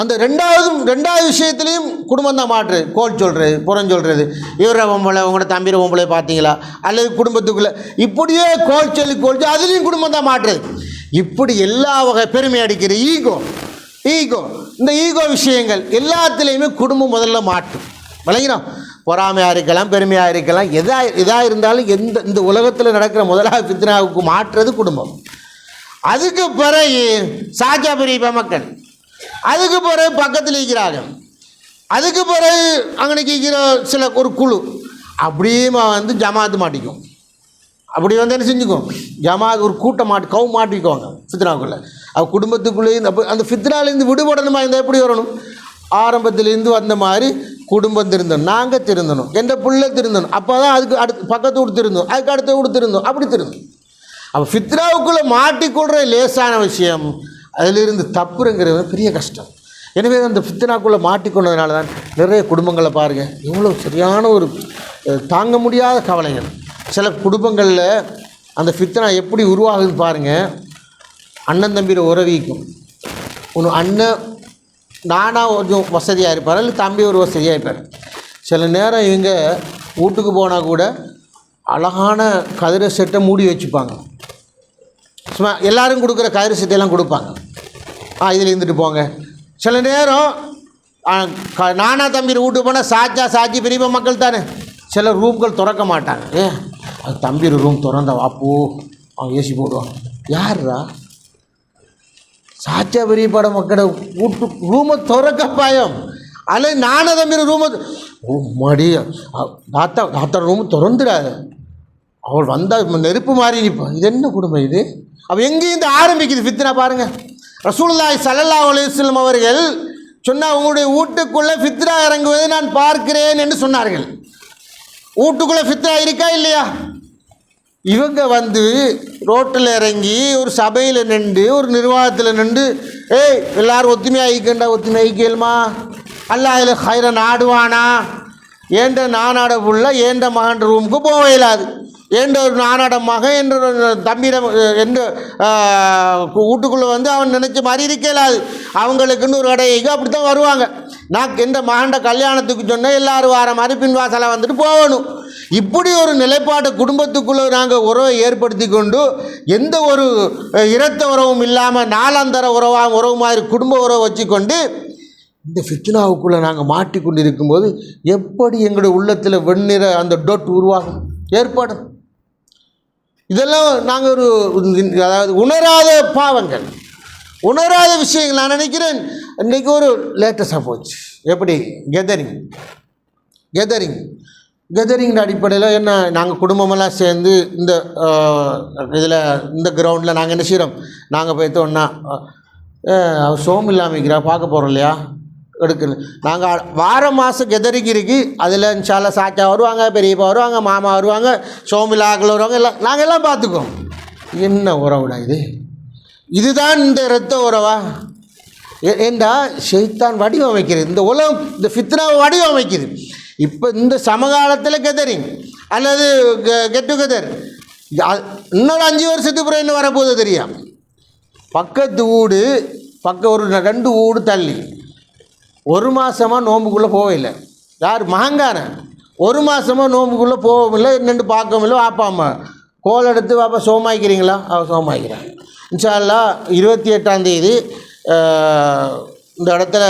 அந்த ரெண்டாவது விஷயத்துலேயும் குடும்பம் தான் மாற்றுறது. கோல் சொல்கிறது, புறம் சொல்கிறது, இவர பொம்பளை உங்களோட தம்பிர பொம்பளை பார்த்தீங்களா, அல்லது குடும்பத்துக்குள்ளே இப்படியே கோல் சொல்லி அதுலேயும் குடும்பம் தான் மாற்றுறது. இப்படி எல்லா வகை பெருமை அடிக்கிற ஈகோ இந்த ஈகோ விஷயங்கள் எல்லாத்துலேயுமே குடும்பம் முதல்ல மாட்டும். விளங்கினோம்? பொறாமையாக இருக்கலாம், பெருமையாக இருக்கலாம், எதாக இருந்தாலும் இந்த உலகத்தில் நடக்கிற முதலாவது ஃபித்னாவுக்கு மாற்றுறது குடும்பம். அதுக்கு பிறகு சாச்சா பெரிய மக்கள், அதுக்கு பிறகு பக்கத்தில் இருக்கிறார்கள், அதுக்கு பிறகு அங்கே இருக்கிற ஒரு குழு அப்படியே ஜமாத்து மாட்டிக்கும். அப்படி என்ன செஞ்சுக்கும், ஜமாத் ஒரு கூட்டம் மாட்டிக்குவாங்க ஃபித்னாவுக்குள்ளே. அவள் குடும்பத்துக்குள்ளேயும் அந்த ஃபித்னாலேருந்து விடுபடணுமா இருந்தால் எப்படி வரணும்? ஆரம்பத்திலேருந்து வந்த மாதிரி குடும்பம் திருந்தணும், நாங்கள் திருந்தணும், எந்த பிள்ளை திருந்தணும், அப்போ தான் அதுக்கு பக்கத்து வீடு திருந்தோம், அதுக்கு அடுத்த வீடு திருந்தோம், அப்படி திருந்தோம். அப்போ ஃபித்னாவுக்குள்ளே மாட்டிக்கொள்கிற லேசான விஷயம், அதிலிருந்து தப்புங்கிறது பெரிய கஷ்டம். எனவே அந்த ஃபித்னாக்குள்ளே மாட்டிக்கொண்டதுனால தான் நிறைய குடும்பங்களை பாருங்கள் எவ்வளோ சரியான ஒரு தாங்க முடியாத கவலைகள். சில குடும்பங்களில் அந்த ஃபித்னா எப்படி உருவாகுதுன்னு பாருங்கள். அண்ணன் தம்பியோட உறவிக்கும் ஒன்று அண்ணன் நானாக கொஞ்சம் வசதியாக இருப்பார், இல்லை தம்பி ஒரு வசதியாக இருப்பார். சில நேரம் இவங்க வீட்டுக்கு போனால் கூட அழகான கதிரை செட்டை மூடி வச்சுப்பாங்க. சும்மா எல்லோரும் கொடுக்குற கதிரை செட்டையெல்லாம் கொடுப்பாங்க, இதில் இருந்துட்டு போங்க. சில நேரம் நானா தம்பி வீட்டுக்கு போனால் சாட்சி பெரிய மக்கள் தானே, சில ரூம்கள் திறக்க மாட்டாங்க. அது தம்பி ரூம் திறந்தா அப்போ அவன் ஏசி போடுவான். யார்ரா? சாச்சா பெரிய பட மக்களோட வீட்டு ரூமை திறக்க பயம். அதில் நானும் தம்பி ரூமு மடி தாத்தா ரூமு திறந்துடாது. அவள் வந்தால் நெருப்பு மாறி நிற்பான். இது என்ன குடும்பம் இது? அவள் எங்கேருந்து ஆரம்பிக்குது ஃபித்னா பாருங்கள். ரசூலுல்லாஹி ஸல்லல்லாஹு அலைஹி வஸல்லம் அவர்கள் சொன்னால் உங்களுடைய வீட்டுக்குள்ளே ஃபித்னா இறங்குவதை நான் பார்க்கிறேன் என்று சொன்னார்கள். வீட்டுக்குள்ளே ஃபித்னா இருக்கா இல்லையா? இவங்க வந்து ரோட்டில் இறங்கி ஒரு சபையில் நின்று ஒரு நிர்வாகத்தில் நின்று எல்லாரும் ஒத்துமையாக ஐக்கண்டா ஒத்துமை ஐக்கியல்மா அல்ல அதில் ஹைர நாடுவானா ஏண்ட நானாட புள்ள ஏண்ட மகன் ரூமுக்கு போக இயலாது, ஏண்ட ஒரு நானாட மகன் என்ற தம்பியிடம் எந்த வீட்டுக்குள்ளே வந்து அவன் நினச்ச மாதிரி இருக்கலாது. அவங்களுக்குன்னு ஒரு கடைக்கு அப்படி தான் வருவாங்க. நான் எந்த மகண்ட கல்யாணத்துக்கு சொன்னேன் எல்லோரும் வார மாதிரி பின்வாசலாக வந்துட்டு போகணும். இப்படி ஒரு நிலைப்பாட்டை குடும்பத்துக்குள்ளே நாங்கள் உறவை ஏற்படுத்தி கொண்டு எந்த ஒரு இரத்த உறவும் இல்லாமல் நாலாந்தர உறவு மாதிரி குடும்ப உறவை வச்சுக்கொண்டு இந்த ஃபித்னாவுக்குள்ளே நாங்கள் மாட்டிக்கொண்டு இருக்கும்போது எப்படி எங்களுடைய உள்ளத்தில் வெண்ணிற அந்த டொட் உருவாகும் ஏற்படும். இதெல்லாம் நாங்கள் ஒரு அதாவது உணராத பாவங்கள், உணராத விஷயங்கள். நான் நினைக்கிறேன் இன்றைக்கி ஒரு லேட்டஸ்டாக போச்சு. எப்படி கெதரிங் அடிப்படையில் என்ன நாங்கள் குடும்பமெல்லாம் சேர்ந்து இந்த இதில் இந்த கிரவுண்டில் நாங்கள் என்ன செய்கிறோம், நாங்கள் போய்த்தோன்னா சோம் இல்லாமல் பார்க்க போகிறோம் இல்லையா எடுக்கல. நாங்கள் மாதம் கெதரிங் இருக்குது. அதில் இன்ஷால்லா சாச்சா வருவாங்க, பெரியப்பா வருவாங்க, மாமா வருவாங்க, சோமிலாக்கள் வருவாங்க, எல்லாம் நாங்கள் எல்லாம் பார்த்துக்குவோம். என்ன உறவுடா இதுதான் இந்த இரத்த உறவா? ஏண்டா ஷைத்தான் வடிவமைக்கிறது இந்த உலகம், இந்த ஃபித்னாவை வடிவமைக்குது. இப்போ இந்த சமகாலத்தில் கெதரிங் அல்லது கெட் டுகெதர் இன்னொரு 5 வருஷத்துக்கு அப்புறம் என்ன வரப்போகுது தெரியும். பக்கத்து வீடு ஒரு 2 வீடு தள்ளி 1 மாதமாக நோம்புக்குள்ளே போகவில்லை. யார் மகங்கான 1 மாதமாக நோம்புக்குள்ளே போகவில்லை, என்னென்று பார்க்கவில்லை. வாப்பாம்மா கோல் எடுத்து வாப்பா சோமாய்க்கிறீங்களா? அவள் சோமாய்க்கிறான். இன்ஷா அல்லாஹ் 28ஆம் தேதி இந்த இடத்துல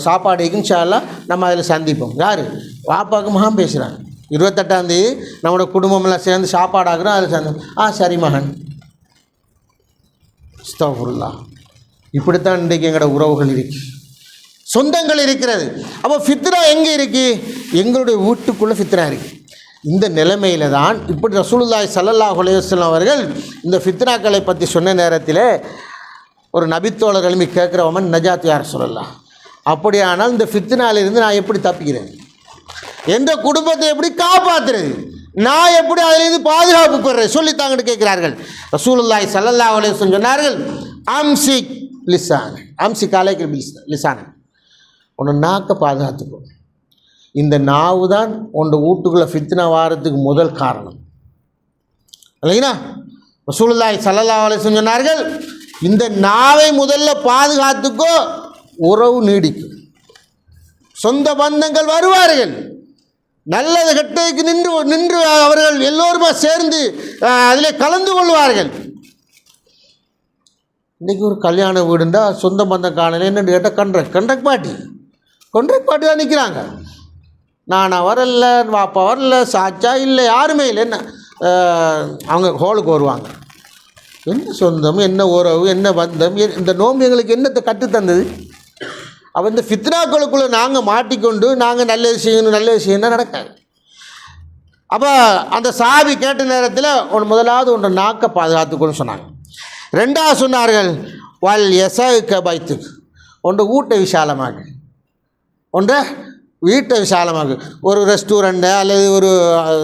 சாப்பாடுக்கு இன்ஷா அல்லாஹ் நம்ம அதில் சந்திப்போம். யார் வாப்பாவுக்கு மகன் பேசுகிறாங்க. 28ஆம் தேதி நம்மளோட குடும்பமெல்லாம் சேர்ந்து சாப்பாடு ஆகுறோம், அதில் சந்தி. சரி மகன். அஸ்தக்ஃபிருல்லாஹ். இப்படித்தான் இன்றைக்கு எங்களோட உறவுகள் இருக்கு, சொந்தங்கள் இருக்கிறது. அப்போ ஃபித்னா எங்கே இருக்குது? எங்களுடைய வீட்டுக்குள்ளே ஃபித்னா இருக்குது. இந்த நிலைமையில் தான் இப்படி ரசூலுல்லாஹி ஸல்லல்லாஹு அலைஹி வஸல்லம் அவர்கள் இந்த ஃபித்னாக்களை பற்றி சொன்ன நேரத்தில் ஒரு நபித்தோழர் எழுப்பி கேட்குறவன் நஜாத் யா ரசூலல்லாஹ், அப்படியானால் இந்த ஃபித்னாலிருந்து நான் எப்படி தப்பிக்கிறேன், எந்த குடும்பத்தை எப்படி காப்பாற்றுறது, நான் எப்படி அதிலிருந்து பாதுகாப்பு பெறுறேன் சொல்லித்தாங்கன்னு கேட்குறார்கள். ரசூலுல்லாஹி ஸல்லல்லாஹு அலைஹி வஸல்லம் சொன்னார்கள், அம்சிக் அலைக லிசான, உன்னை நாக்கை பாதுகாத்துக்கோ. இந்த நாவு தான் உன்னோட வீட்டுக்குள்ளே ஃபித்னா வாரத்துக்கு முதல் காரணம் இல்லைங்களா? ரசூலுல்லாஹி ஸல்லல்லாஹு அலைஹி வஸல்லம் சொன்னார்கள், இந்த நாவை முதல்ல பாதுகாத்துக்கோ, உறவு நீடிக்கும், சொந்த பந்தங்கள் வருவார்கள், நல்லது கெட்டதுக்கு நின்று அவர்கள் எல்லோருமே சேர்ந்து அதில் கலந்து கொள்வார்கள். இன்றைக்கி ஒரு கல்யாண வீடுண்டா சொந்த பந்தம் காணல என்னென்னு கேட்டால் கண்ட்ராக்ட் பாட்டி தான் நிற்கிறாங்க. நானா வரல, வாப்பா வரல, சாச்சா இல்லை, யாருமே இல்லை. என்ன அவங்க ஹோலுக்கு வருவாங்க. என்ன சொந்தம், என்ன உறவு, என்ன பந்தம், இந்த நோம்பு எங்களுக்கு என்னத்தை கற்றுத்தந்தது? அப்போ இந்த ஃபித்னாக்களுக்குள்ளே நாங்கள் மாட்டிக்கொண்டு நாங்கள் நல்லது செய்யணும் நடக்காது. அப்போ அந்த சாபி கேட்ட நேரத்தில் முதலாவது ஒன்று நாக்கை பாதுகாத்துக்கொண்டு சொன்னாங்க. 2வது சொன்னார்கள், வல் எசக பைத்துக்கு, ஒன்று வீட்டை விசாலமாக, வீட்டை விசாலமாக ஒரு ரெஸ்டாரண்ட்டு அல்லது ஒரு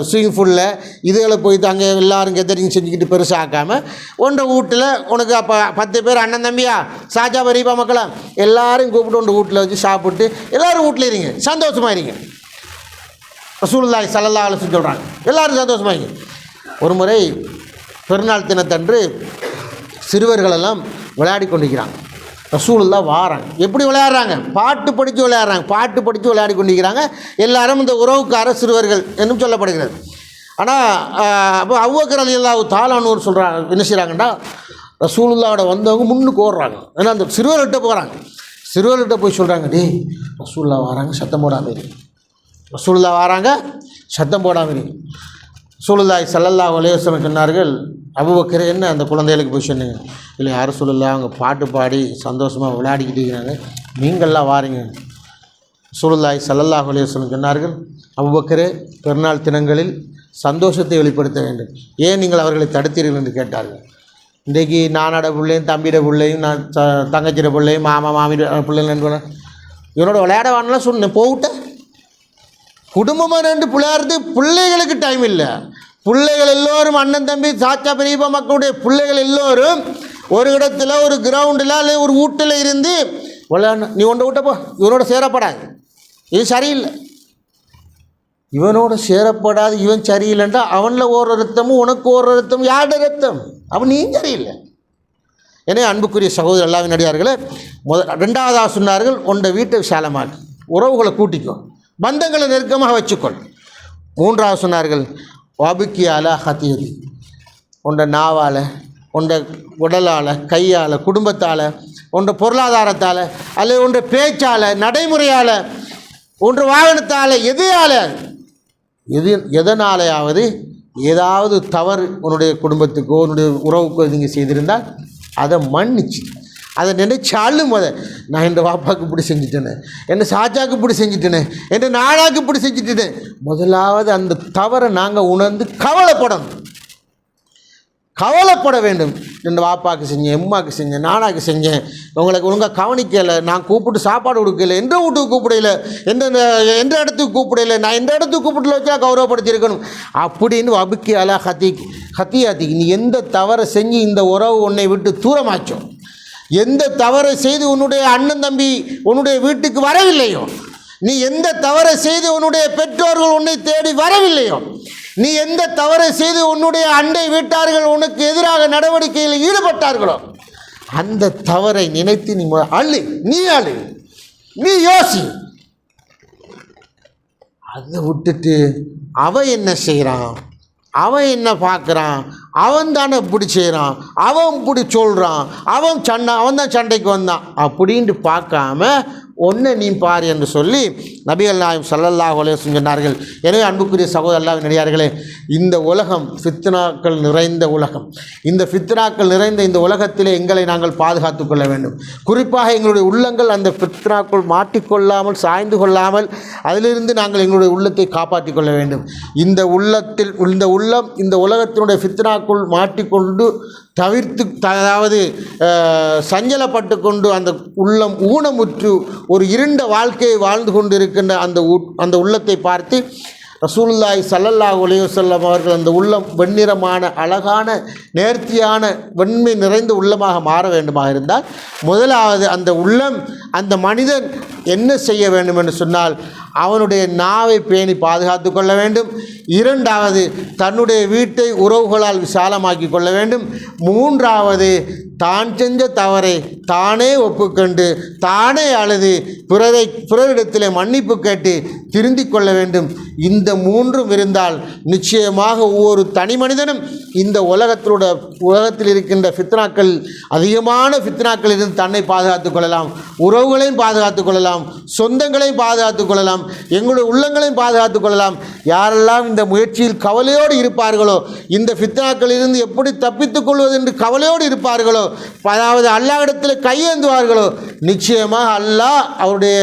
ஸ்விமிங் பூலில் இதுகளை போய் அங்கே எல்லோரும் கெதரிங் செஞ்சுக்கிட்டு பெருசாக்காமல் ஒன்றை வீட்டில் உனக்கு அப்போ 10 பேர் அண்ணன் தம்பியா சாச்சா பெரியப்பா மக்களா எல்லோரும் கூப்பிட்டு ஒன்று வீட்டில் வச்சு சாப்பிட்டு எல்லோரும் வீட்டில் இருங்க, சந்தோஷமாக இருங்க. ரசூலுல்லாஹி ஸல்லல்லாஹு அலைஹி வஸல்லம் சொல்கிறாங்க, எல்லோரும் சந்தோஷமாக இருங்க. ஒரு முறை பெருநாள் தினத்தன்று சிறுவர்களெல்லாம் விளையாடி கொண்டிருக்கிறாங்க. ரசூலுல்லாஹ் வாராங்க. எப்படி விளையாடுறாங்க? பாட்டு படித்து விளையாடி கொண்டிருக்கிறாங்க. எல்லாரும் இந்த உறவுக்கார சிறுவர்கள் என்னும் சொல்லப்படுகிறது. ஆனால் அப்போ அபூபக்கர் ரலியல்லாஹு தஆலா அன்ஹு சொல்கிறாங்க, என்ன செய்கிறாங்கன்னா ரசூலுல்லாஹோட வந்தவங்க முன்னுக்கு ஓடுறாங்க. ஏன்னா அந்த சிறுவர்கிட்ட போகிறாங்க. சிறுவர்கிட்ட போய் சொல்கிறாங்க, டேய் ரசூலுல்லாஹ் வராங்க, சத்தம் போடாமல் இரு. ரசூலுல்லாஹ் வராங்க, சத்தம் போடாமல் இரு. ரசூலுல்லாஹி ஸல்லல்லாஹு அலைஹி வஸல்லம் சொன்னார்கள், அபூபக்கர் என்ன அந்த குழந்தைகளுக்கு போய் சொன்னீங்க? இல்லை யாரும் சொல்லல, அவங்க பாட்டு பாடி சந்தோஷமாக விளையாடிக்கிட்டு இருக்கிறாங்க, நீங்கள்லாம் வாரீங்க. ரசூலுல்லாஹி ஸல்லல்லாஹு அலைஹி வஸல்லம் சொன்னார்கள், அபூபக்கரே, பெருநாள் தினங்களில் சந்தோஷத்தை வெளிப்படுத்த வேண்டும், ஏன் நீங்கள் அவர்களை தடுத்தீர்கள் என்று கேட்டார்கள். இன்றைக்கு நானோட பிள்ளையும் தம்பியோட பிள்ளையும் நான் தங்கச்சியோட பிள்ளையும் மாமா மாமியோட பிள்ளைங்க என்பன இவனோட விளையாட வாங்கலாம் சொன்னேன். போவிட்ட குடும்பமாக ரெண்டு பிள்ளையாடுறது பிள்ளைகளுக்கு டைம் இல்லை. பிள்ளைகள் எல்லோரும் அண்ணன் தம்பி சாச்சா பெரியப்பா மக்களுடைய பிள்ளைகள் எல்லோரும் ஒரு இடத்துல ஒரு கிரவுண்டில் அல்லது ஒரு வீட்டில் இருந்து விளையாடணும். நீ ஒன்றை விட்டப்போ இவனோட சேரப்படாது, இது சரியில்லை. இவனோட சேரப்படாது, இவன் சரியில்லைன்றா அவனில் ஒரு ரத்தமும் உனக்கு ஒரு ரத்தமும் யாரோட ரத்தம்? அவன் நீயும் சரியில்லை. எனவே அன்புக்குரிய சகோதரர் அல்லாஹ்வின் அடியார்களே, ரெண்டாவதாக சொன்னார்கள், உன்னை வீட்டை விசாலமாக்கு, உறவுகளை கூட்டிக்கோ, பந்தங்களை நெருக்கமாக வச்சுக்கொள். மூன்றாவது சொன்னார்கள், வாபுக்கி அலா ஹத்தியதி, உன்னை நாவால், உன்னை உடலால், கையால், குடும்பத்தால், உன்னை பொருளாதாரத்தால், அல்லது உன்னை பேச்சால், நடைமுறையால், ஒன்று வாகனத்தால், எதனாலேயாவது ஏதாவது தவறு உன்னுடைய குடும்பத்துக்கோ உன்னுடைய உறவுக்கோ நீங்கள் செய்திருந்தால் அதை மன்னிச்சு, அதை நினைச்சு அழும். அதை நான் என் வாப்பாவுக்கு இப்படி செஞ்சுட்டேனே, என்னை சாச்சாவுக்கு இப்படி செஞ்சுட்டேனே, என் நானாக்கு இப்படி செஞ்சுட்டேனே. முதலாவது அந்த தவறை நாங்கள் உணர்ந்து கவலைப்பட வேண்டும். என் வாப்பாவுக்கு செஞ்சேன், எம்மாவுக்கு செஞ்சேன், நானாக்கு செஞ்சேன், உங்களுக்கு ஒழுங்காக கவனிக்கலை, நான் கூப்பிட்டு சாப்பாடு கொடுக்கல, எந்த வீட்டுக்கு கூப்பிடல, எந்த இடத்துக்கு கூப்பிடல, நான் எந்த இடத்துக்கு கூப்பிட்டு வச்சா கௌரவப்படுத்தியிருக்கணும் அப்படின்னு வபுக்கி அலா ஹத்தியாத்திக்கு, நீ எந்த தவறை செஞ்சு இந்த உறவு உன்னை விட்டு தூரமாச்சோ, எந்த தவறை செய்து உன்னுடைய அண்ணன் தம்பி உன்னுடைய வீட்டுக்கு வரவில்லையோ, நீ எந்த தவறை செய்து உன்னுடைய பெற்றோர்கள் உன்னை தேடி வரவில்லையோ, நீ எந்த தவறை செய்து உன்னுடைய அண்டை வீட்டார்கள் உனக்கு எதிராக நடவடிக்கையில் ஈடுபட்டார்களோ, அந்த தவறை நினைத்து நீ அழு, நீ யோசி. அதை விட்டுட்டு அவன் என்ன செய்கிறான், அவன் என்ன பார்க்குறான், அவன் தானே இப்படி செய்கிறான், அவன் இப்படி சொல்கிறான், அவன் தான் சண்டைக்கு வந்தான் அப்படின்ட்டு பார்க்காம ஒன்று நீ பார் என்று சொல்லி நபிகள் நாயகம் ஸல்லல்லாஹு அலைஹி வஸல்லம் சொன்னார்கள். எனவே அன்புக்குரிய சகோதரர் அல்லாஹ்வின் அடியார்களே, இந்த உலகம் ஃபித்னாக்கள் நிறைந்த உலகம். இந்த ஃபித்னாக்கள் நிறைந்த இந்த உலகத்திலே எங்களை நாங்கள் பாதுகாத்து கொள்ள வேண்டும். குறிப்பாக எங்களுடைய உள்ளங்கள் அந்த ஃபித்னாக்கள் மாட்டிக்கொள்ளாமல், சாய்ந்து கொள்ளாமல், அதிலிருந்து நாங்கள் எங்களுடைய உள்ளத்தை காப்பாற்றி கொள்ள வேண்டும். இந்த உள்ளம் இந்த உலகத்தினுடைய ஃபித்னாக்குள் மாட்டிக்கொண்டு தவிர்த்து, அதாவது சஞ்சலப்பட்டு கொண்டு அந்த உள்ளம் ஊனமுற்று ஒரு இருண்ட வாழ்க்கையை வாழ்ந்து கொண்டு இருக்கின்ற அந்த உள்ளத்தை பார்த்து ரசூலுல்லாஹி ஸல்லல்லாஹு அலைஹி வஸல்லம் அவர்கள் அந்த உள்ளம் வெண்ணிறமான, அழகான, நேர்த்தியான, வெண்மை நிறைந்த உள்ளமாக மாற வேண்டுமாக இருந்தால் முதலாவது அந்த உள்ளம், அந்த மனிதன் என்ன செய்ய வேண்டும் என்று சொன்னால் அவனுடைய நாவை பேணி பாதுகாத்து கொள்ள வேண்டும். இரண்டாவது, தன்னுடைய வீட்டை உறவுகளால் விசாலமாக்கி கொள்ள வேண்டும். மூன்றாவது, தான் செஞ்ச தவறை தானே ஒப்புக்கொண்டு தானே அழுது பிறரிடத்தில் மன்னிப்பு கேட்டு திருந்திக் கொள்ள வேண்டும். இந்த மூன்றும் இருந்தால் நிச்சயமாக ஒவ்வொரு தனி மனிதனும் இந்த உலகத்தில் இருக்கின்ற ஃபித்னாக்கள், அதிகமான ஃபித்னாக்கள் இருந்து தன்னை பாதுகாத்து கொள்ளலாம், உறவுகளையும் பாதுகாத்து கொள்ளலாம், சொந்தங்களையும் பாதுகாத்து கொள்ளலாம், எங்களுடைய உள்ளங்களையும் பாதுகாத்து கொள்ளலாம். யாரெல்லாம் இந்த முயற்சியில் கவலையோடு இருப்பார்களோ, இந்த ஃபித்னாக்களில் இருந்து எப்படி தப்பித்துக் கொள்வது என்று கவலையோடு இருப்பார்களோ, அதாவது அல்லாஹ்விடத்தில் கையேந்துவார்களோ, நிச்சயமாக அல்லாஹ் அவருடைய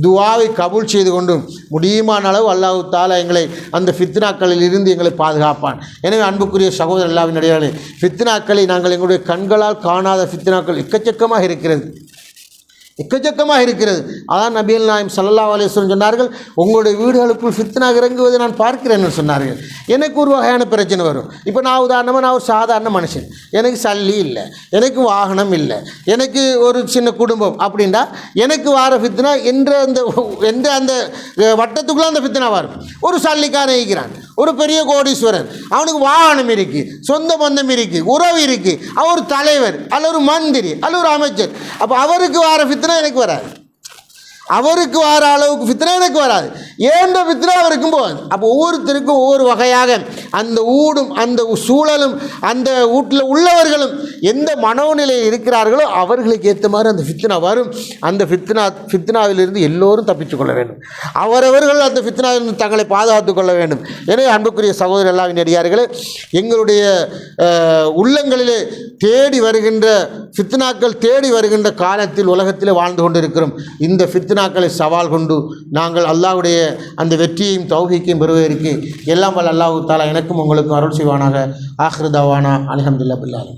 துஆவை கபூல் செய்து கொண்டும் முடியுமான அளவு அல்லாஹ் தஆலா எங்களை அந்த ஃபித்னாக்களில் இருந்து எங்களை பாதுகாப்பான். எனவே அன்புக்குரிய சகோதரர் அல்லாஹ்வின் அடியார்களே, ஃபித்னாக்களை நாங்கள் எங்களுடைய கண்களால் காணாத ஃபித்னாக்கள் எக்கச்சக்கமாக இருக்கிறது. அதான் நபிகள் நாயகம் ஸல்லல்லாஹு அலைஹி வஸல்லம் சொன்னார்கள், உங்களுடைய வீடுகளுக்குள் ஃபித்னா இறங்குவதை நான் பார்க்கிறேன்னு சொன்னார்கள். எனக்கு ஒரு வகையான பிரச்சனை வரும். இப்போ நான் ஒரு சாதாரண மனுஷன், எனக்கு சல்லி இல்லை, எனக்கு வாகனம் இல்லை, எனக்கு ஒரு சின்ன குடும்பம் அப்படின்னா எனக்கு வார ஃபித்னா எந்த அந்த வட்டத்துக்குள்ளே அந்த ஃபித்னா வரும். ஒரு சல்லிக்காரன் இருக்கிறான், ஒரு பெரிய கோடீஸ்வரன், அவனுக்கு வாகனம் இருக்குது, சொந்த பந்தம் இருக்குது, உறவு இருக்குது, அவர் ஒரு தலைவர் அல்ல ஒரு மந்திரி அல்ல ஒரு அமைச்சர். அப்போ அவருக்கு வார ஃபித்னா எனக்கு வராது, அவருக்கு வார அளவுக்கு ஃபித்னா எனக்கு வராது. ஏண்ட ஃபித்னா அவருக்கும் போகாது. அப்போ ஒவ்வொருத்தருக்கும் ஒவ்வொரு வகையாக அந்த ஊடும் அந்த சூழலும் அந்த வீட்டில் உள்ளவர்களும் எந்த மனோநிலையில் இருக்கிறார்களோ அவர்களுக்கு ஏற்ற மாதிரி அந்த ஃபித்னா வரும். அந்த ஃபித்னாவிலிருந்து எல்லோரும் தப்பித்து கொள்ள வேண்டும். அவரவர்கள் அந்த ஃபித்னாவிலிருந்து தங்களை பாதுகாத்து கொள்ள வேண்டும். எனவே அன்புக்குரிய சகோதரர் அல்லாஹ்வின் அடியார்களே, எங்களுடைய உள்ளங்களிலே தேடி வருகின்ற ஃபித்னாக்கள் தேடி வருகின்ற காலத்தில் உலகத்தில் வாழ்ந்து கொண்டிருக்கிறோம். இந்த ஃபித்னாக்களை சவால் கொண்டு நாங்கள் அல்லாஹ்வுடைய அந்த வெற்றியையும் தௌஃபீக்கையும் பெறுவதற்கு எல்லாம் வல்ல அல்லாஹ் தஆலா எனக்கும் உங்களுக்கும் அருள் செய்வானாக. ஆகிரு தவானா அல்ஹம்துலில்லாஹி.